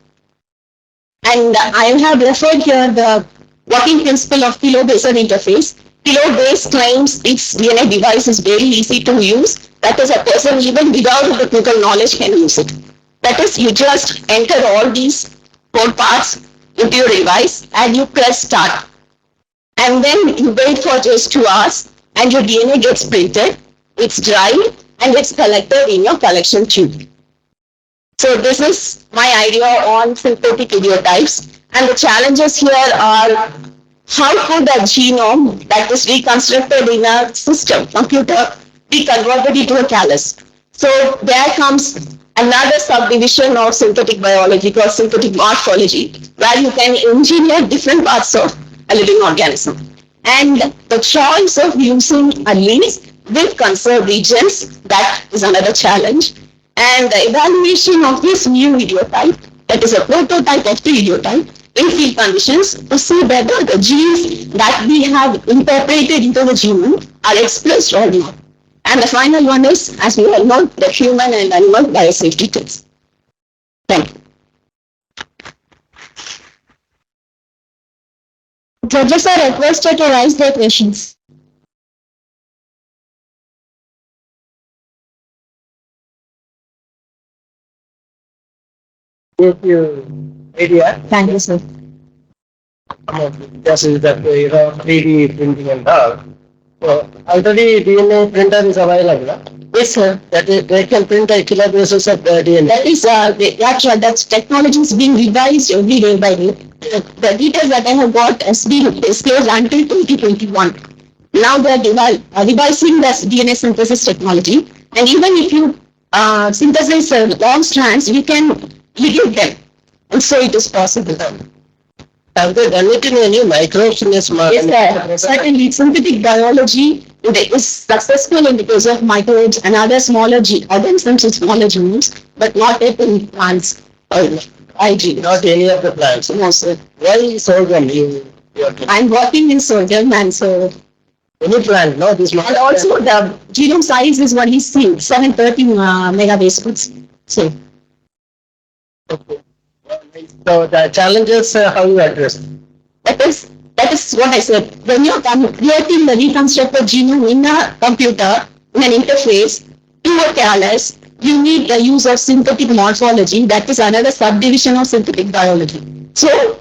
And I have referred here the working principle of kilo-baser interface. Kilo-base claims its DNA device is very easy to use. That is, a person even without technical knowledge can use it. That is, you just enter all these 4 parts into your device and you press start. And then you wait for just 2 hours and your DNA gets printed, it's dried, and it's collected in your collection tube. So this is my idea on synthetic idiotypes, and the challenges here are how could a genome that is reconstructed in a system, computer, be converted into a callus? So there comes another subdivision of synthetic biology called synthetic morphology, where you can engineer different parts of a living organism. And the choice of using a leaf with conserved regions, that is another challenge. And the evaluation of this new idiotype, that is a prototype of the idiotype, in field conditions to see whether the genes that we have incorporated into the genome are expressed or not. And the final one is, as we all know, the human and animal biosafety test. Thank you. Judges are requested to raise their questions. Thank you, Adrian. Thank you, sir. This is that 3D printing and all. So already DNA printer is available. Yes, sir. That is, they can print a kilobases of DNA. That is, that technology is being revised every day by day. The details that I have got has been disclosed until 2021. Now they are revising the DNA synthesis technology, and even if you synthesize long strands, you can ligate them, and so it is possible. Have they done it in any microbes in a small? Yes, sir. Certainly, synthetic biology is successful in the case of microbes and other smaller organisms and smaller genomes, but not yet in plants or IG. Not any of the plants. No, sir. Why sorghum? I'm working in sorghum, and so. Any plant, no, this one. And also the genome size is what he's seeing, 730 megabases. So. Okay. So the challenges, how you address? That is what I said. When you're creating the reconstructed genome in a computer, in an interface, to a callus, you need the use of synthetic morphology. That is another subdivision of synthetic biology. So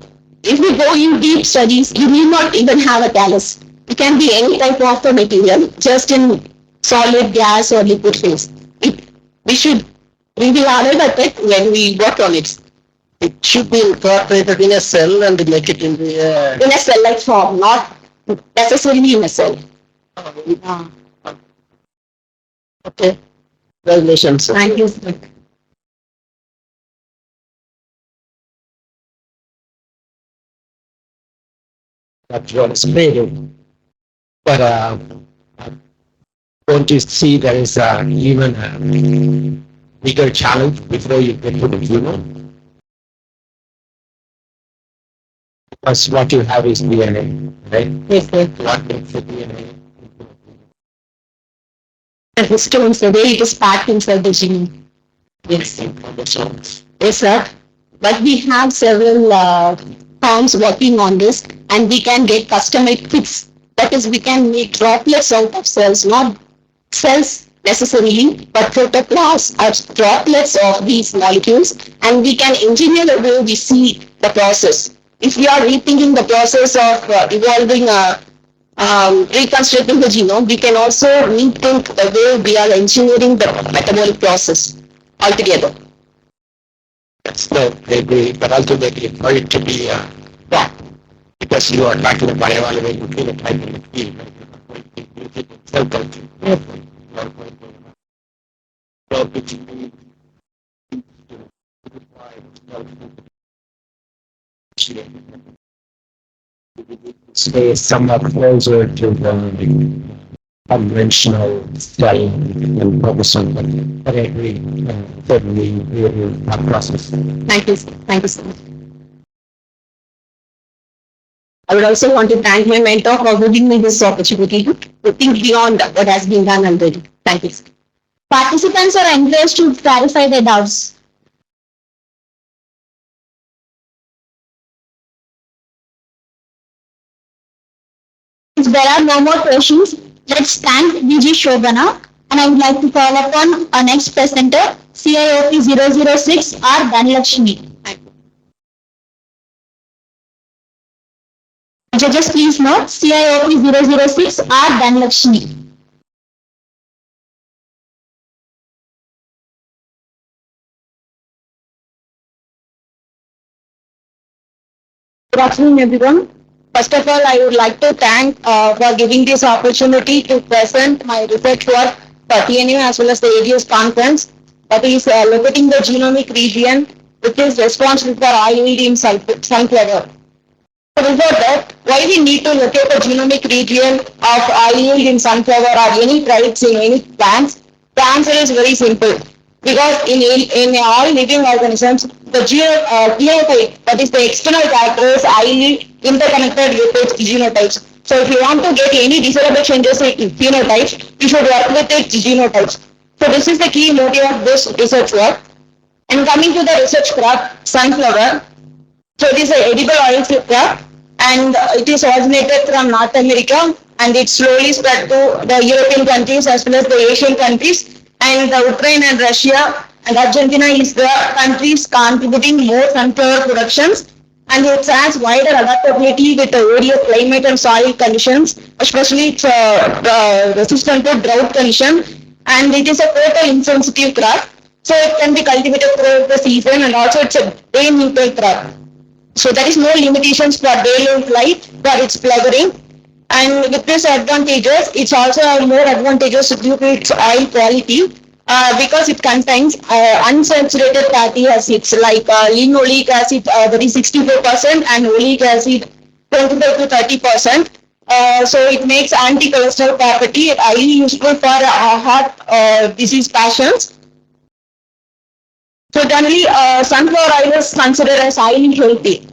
If you go in deep studies, you need not even have a callus. It can be any type of a material, just in solid, gas, or liquid phase. We should really arrive at it when we work on it. It should be incorporated in a cell and make it into a. In a cell-like form, not necessarily in a cell. Okay. Congratulations. Thank you, sir. That was great. But don't you see there is even a bigger challenge before you get to the genome? Because what you have is DNA, right? Yes, sir. What makes the DNA? The histones, the way it is packed inside the genome. Yes. Yes, sir. But we have several firms working on this, and we can get custom-made kits. That is, we can make droplets out of cells, not cells necessarily, but protoplasts are droplets of these molecules, and we can engineer the way we see the process. If we are rethinking the process of evolving reconstructing the genome, we can also rethink the way we are engineering the metabolic process altogether. So but ultimately for it to be yeah, because you are talking about evaluating phenotype in the field, right? Cell culture. So which stay somewhat closer to the conventional study and focus on that. But I agree, certainly that process. Thank you. Thank you so much. I would also want to thank my mentor for giving me this opportunity to think beyond what has been done already. Thank you. Participants are encouraged to clarify their doubts. If there are no more questions, let's thank VG Shobana, and I would like to call upon our next presenter, CIOP 006, R. Dhanlakshmi. Judges, please note, CIOP 006, R. Dhanlakshmi. Good afternoon, everyone. First of all, I would like to thank for giving this opportunity to present my research work for TNU as well as the AGS conference, that is locating the genomic region which is responsible for oil in sunflower. So before that, why we need to locate the genomic region of oil in sunflower or any traits in any plants? The answer is very simple. Because in all living organisms, the genotype, that is the external characters, highly interconnected with its genotypes. So if you want to get any desirable changes in phenotypes, you should work with its genotypes. So this is the key motive of this research work. And coming to the research crop, sunflower. So it is an edible oil crop, and it is originated from North America, and it slowly spread to the European countries as well as the Asian countries, and the Ukraine and Russia and Argentina is the countries contributing more sunflower productions, and it has wider adaptability with the various climate and soil conditions, especially it's resistant to drought condition, and it is a total insensitive crop, so it can be cultivated throughout the season, and also it's a day neutral crop. So there is no limitations for day life for its flowering. And with these advantages, it's also more advantageous due to its oil quality because it contains unsaturated fatty acids like linoleic acid that is 64% and oleic acid 25 to 30%. So it makes anti-cholesterol property highly useful for heart disease patients. So generally, sunflower oil is considered as highly healthy.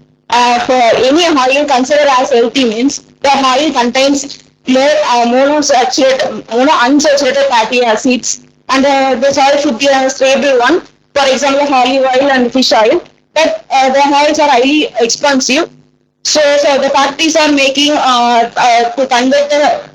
For any oil considered as healthy means the oil contains more unsaturated fatty acids, and this oil should be a stable one. For example, olive oil and fish oil. But the oils are highly expensive. So the factories are making to convert the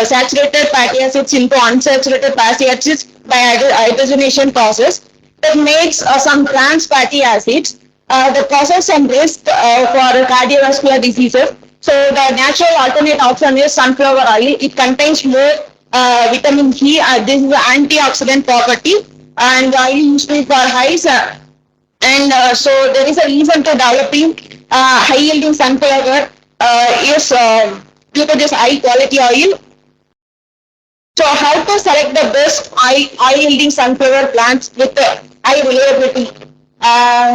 saturated fatty acids into unsaturated fatty acids by hydrogenation process that makes some trans fatty acids. the causes and risk for cardiovascular diseases. So the natural alternate option is sunflower oil. It contains more vitamin C. This is the antioxidant property, and oil useful for eyes. And so there is a reason to developing high yielding sunflower is due to this high quality oil. So how to select the best oil yielding sunflower plants with high reliability?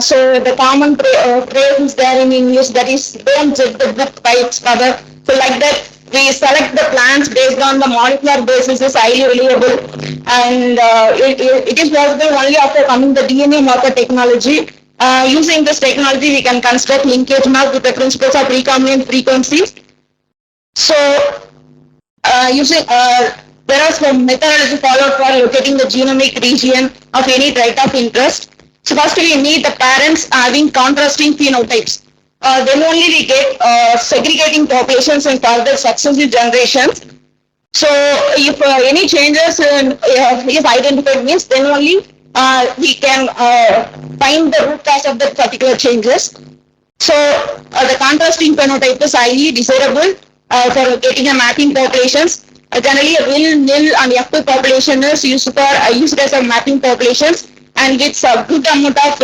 So the common phrase is there in English, that is, don't judge the book by its cover. So like that, we select the plants based on the molecular basis is highly reliable, and it is possible only after coming the DNA marker technology. Using this technology, we can construct linkage map with the principles of recombinant frequencies. So using there are some methodology followed for locating the genomic region of any trait of interest. So first we need the parents having contrasting phenotypes. Then only we get segregating populations in further successive generations. So if any changes is identified means, then only we can find the root cause of the particular changes. So the contrasting phenotype is highly desirable for getting a mapping populations. Generally, a will, nil, and F2 population is used as a mapping populations, and with a good amount of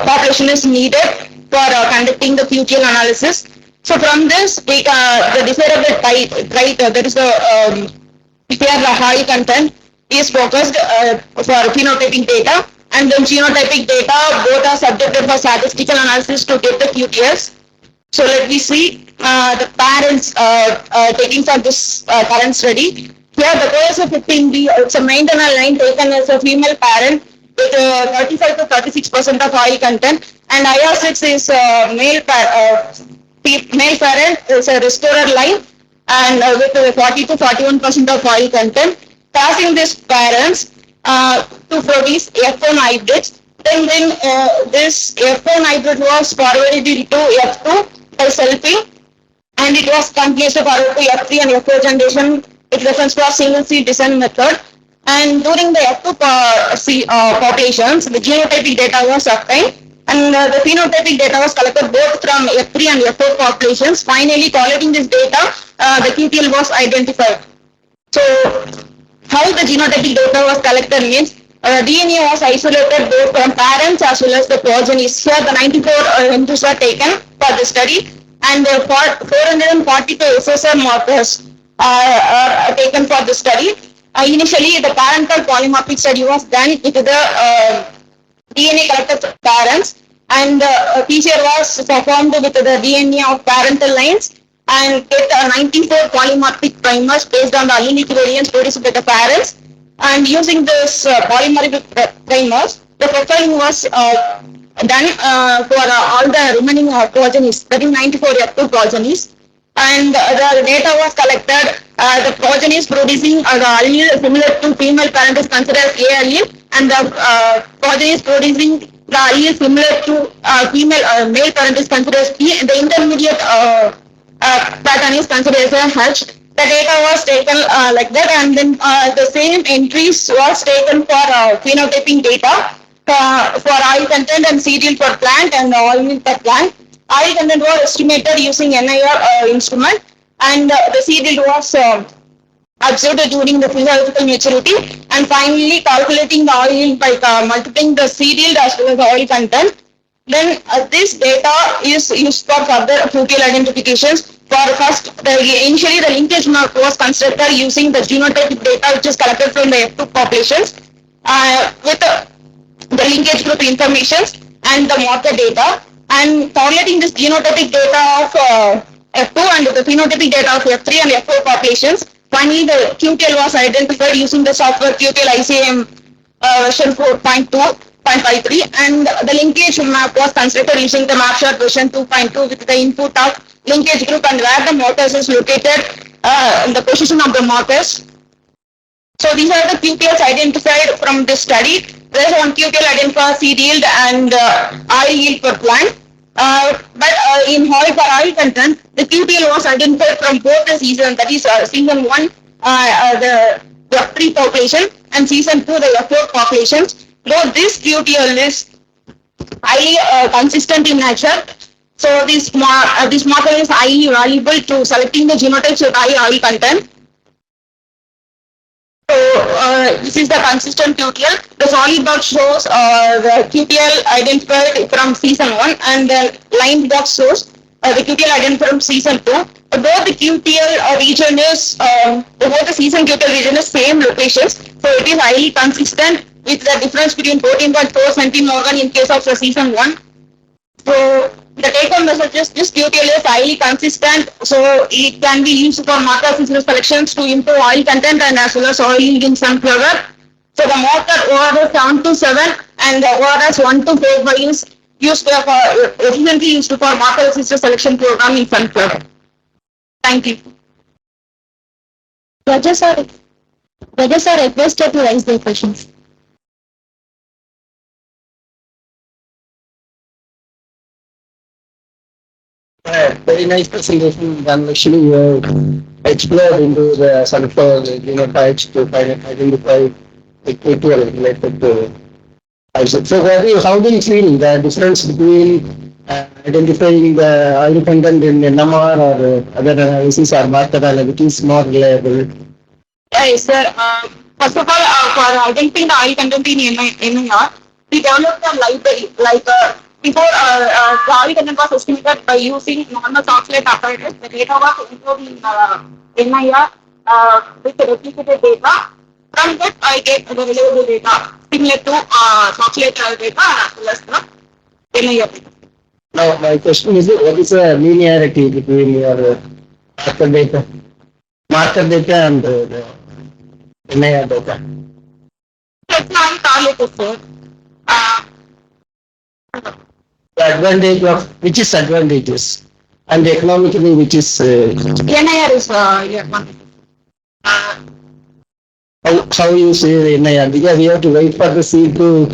population is needed for conducting the QTL analysis. So from this, we the desirable trait, that is the where the high content is focused for phenotypic data, and then genotypic data both are subjected for statistical analysis to get the QTS. So let me see the parents taking for this current study. Here the course of 15B, it's a maternal line taken as a female parent with 35 to 36% of oil content, and IR6 is male parent is a restorer line, and with 40 to 41% of oil content, causing these parents to produce F1 hybrids. Then this F1 hybrid was forwarded into F2 by selfing, and it was continuously forwarded to F3 and F4 generation with reference to a single seed design method. And during the F2 populations, the genotypic data was obtained, and the phenotypic data was collected both from F3 and F4 populations. Finally, collating this data, the QTL was identified. So, how the genotypic data was collected means DNA was isolated both from parents as well as the progenies. Here, the 94 entries were taken for the study, and 442 SSR markers are taken for the study. Initially, the parental polymorphic study was done into the DNA collected from parents, and PCR was performed with the DNA of parental lines, and get 94 polymorphic primers based on the allelic variants produced by the parents. And using this polymorphic primers, the profiling was done for all the remaining progenies, that is 94 F2 progenies. And the data was collected. The progenies producing the allele similar to female parent is considered as A allele, and the progenies producing the allele similar to male parent is considered as P, and the intermediate pattern is considered as a H. The data was taken like that, and then the same entries was taken for phenotyping data for oil content and seed yield per plant and oil yield per plant. Oil content was estimated using NIR instrument, and the seed yield was observed during the physiological maturity, and finally calculating the oil yield by multiplying the seed yield as well as the oil content. Then this data is used for further QTL identifications. For first, initially the linkage map was constructed using the genotypic data which is collected from the F2 populations with the linkage group information and the marker data, and correlating this genotypic data of F2 and the phenotypic data of F3 and F4 populations. Finally, the QTL was identified using the software QTL ICM version 4.2.53, and the linkage map was constructed using the MapShot version 2.2 with the input of linkage group and where the markers is located in the position of the markers. So these are the QTLs identified from this study. There is one QTL identified seed yield and oil yield per plant. But in oil for oil content, the QTL was identified from both the seasons, that is season 1, the F3 population, and season 2, the F4 populations. Though this QTL is highly consistent in nature. So this model is highly valuable to selecting the genotypes with high oil content. So this is the consistent QTL. The solid box shows the QTL identified from season 1 and the line box shows the QTL identified from season 2. Both the QTL region is, both the season QTL region is same locations. So it is highly consistent with the difference between 14.4 centimorgan in case of the season 1. So the take-home message is this QTL is highly consistent, so it can be used for marker synthesis collections to improve oil content and as well as oil yield in sunflower. So the marker ORS 7 to 7 and the ORS 1 to 4 is used for efficiently used for marker synthesis selection program in sunflower. Thank you. Judges are requested to raise their questions. Very nice presentation, and actually you explored into the sunflower genotypes to identify the critical related to Isaac. So how do you feel the difference between identifying the oil content in NMR or other analysis or marker analysis more reliable? Yes, sir. First of all, for identifying the oil content in NIR, we developed a library. Before, the oil content was estimated by using normal Soxhlet apparatus. The data was encoded in NIR with the replicated data. From that, I get the reliable data similar to Soxhlet data as well as the NIR data. Now, my question is, what is the linearity between your marker data and the NIR data? Let's now target, sir. Uh, The advantage of which is advantages and economically which is NIR is yeah. how you say the NIR, because we have to wait for the seed to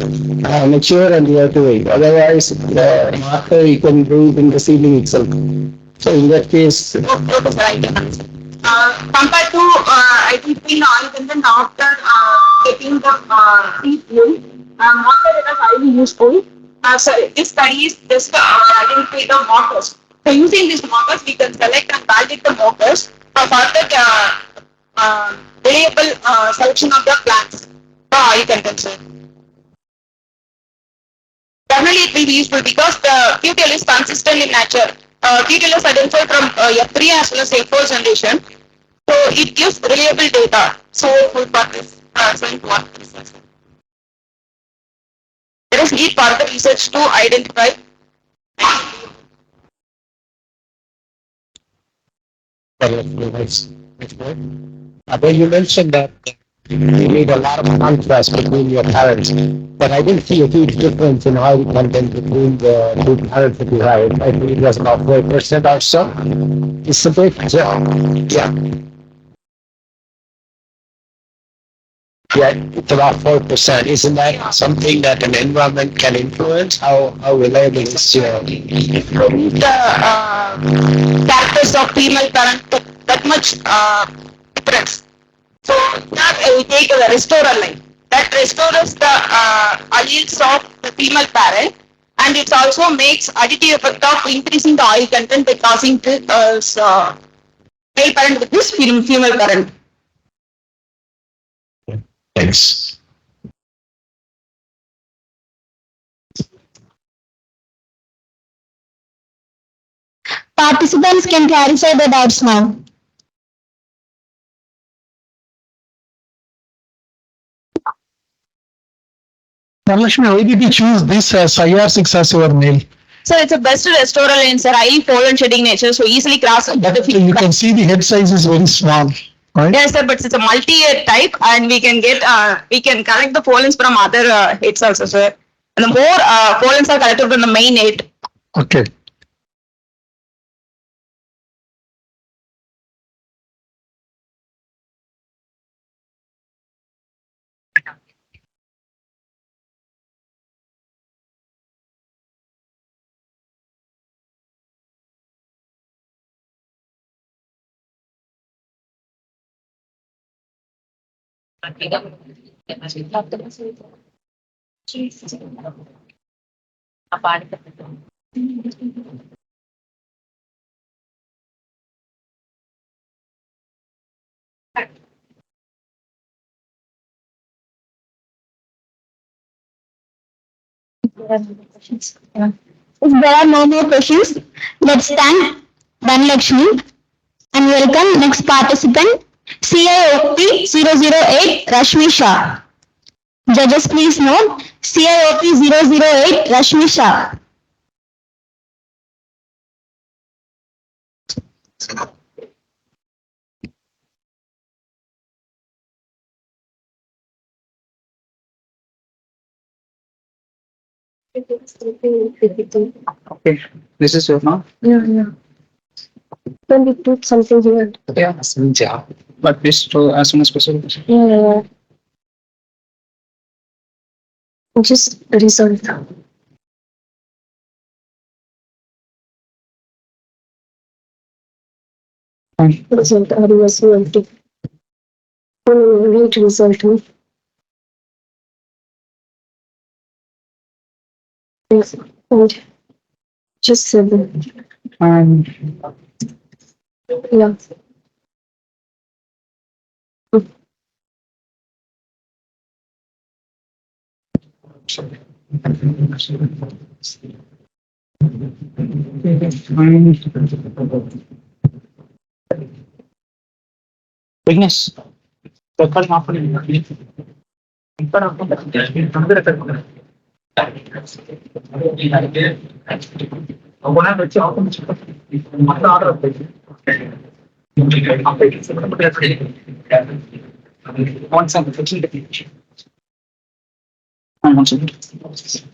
mature and we have to wait. Otherwise, the marker you can do it in the seedling itself. So in that case, Right. Compared to identifying the oil content after getting the seed yield, marker data is highly useful. So this study is just identify the markers. So using these markers, we can select and validate the markers for further reliable selection of the plants for oil content. Sir. Generally, it will be useful because the QTL is consistent in nature. QTL is identified from F3 as well as F4 generation. So it gives reliable data. So for this, there is need further research to identify. When you mentioned that you need a lot of contrast between your parents, but I didn't see a huge difference in oil content between the two parents that you had. I think it was about 4% or so. It's a bit, yeah. Yeah, it's about 4%. Isn't that something that an environment can influence? How reliable is your The characters of female parent that much difference. So that we take the restorer line. That restores the alleles of the female parent, and it also makes additive effect of increasing the oil content by causing the male parent with this female parent. Thanks. Participants can clarify the doubts now. Dhanlakshmi, why did you choose this as IR6 as your mail? So it's a best restorer lens, sir. Highly fold shedding nature, so easily cross. But you can see the head size is very small, right? Yes, sir, but it's a multi-type, and we can get we can collect the pollens from other heads also, sir. And the more pollens are collected from the main head. Okay. If there are no more questions, let's thank Dhanlakshmi and welcome next participant, CIOP 008 Rashmi Shah. Judges, please note CIOP 008 Rashmi Shah. Okay, this is your now. Yeah, yeah. Can we put something here? Yeah, yeah. But please to as soon as possible. Yeah, yeah, yeah. Just result. Fine. Result RUSULT. Wait, result. Yes. And just 7. And Yeah. Vignesh, record happening. One second. One second.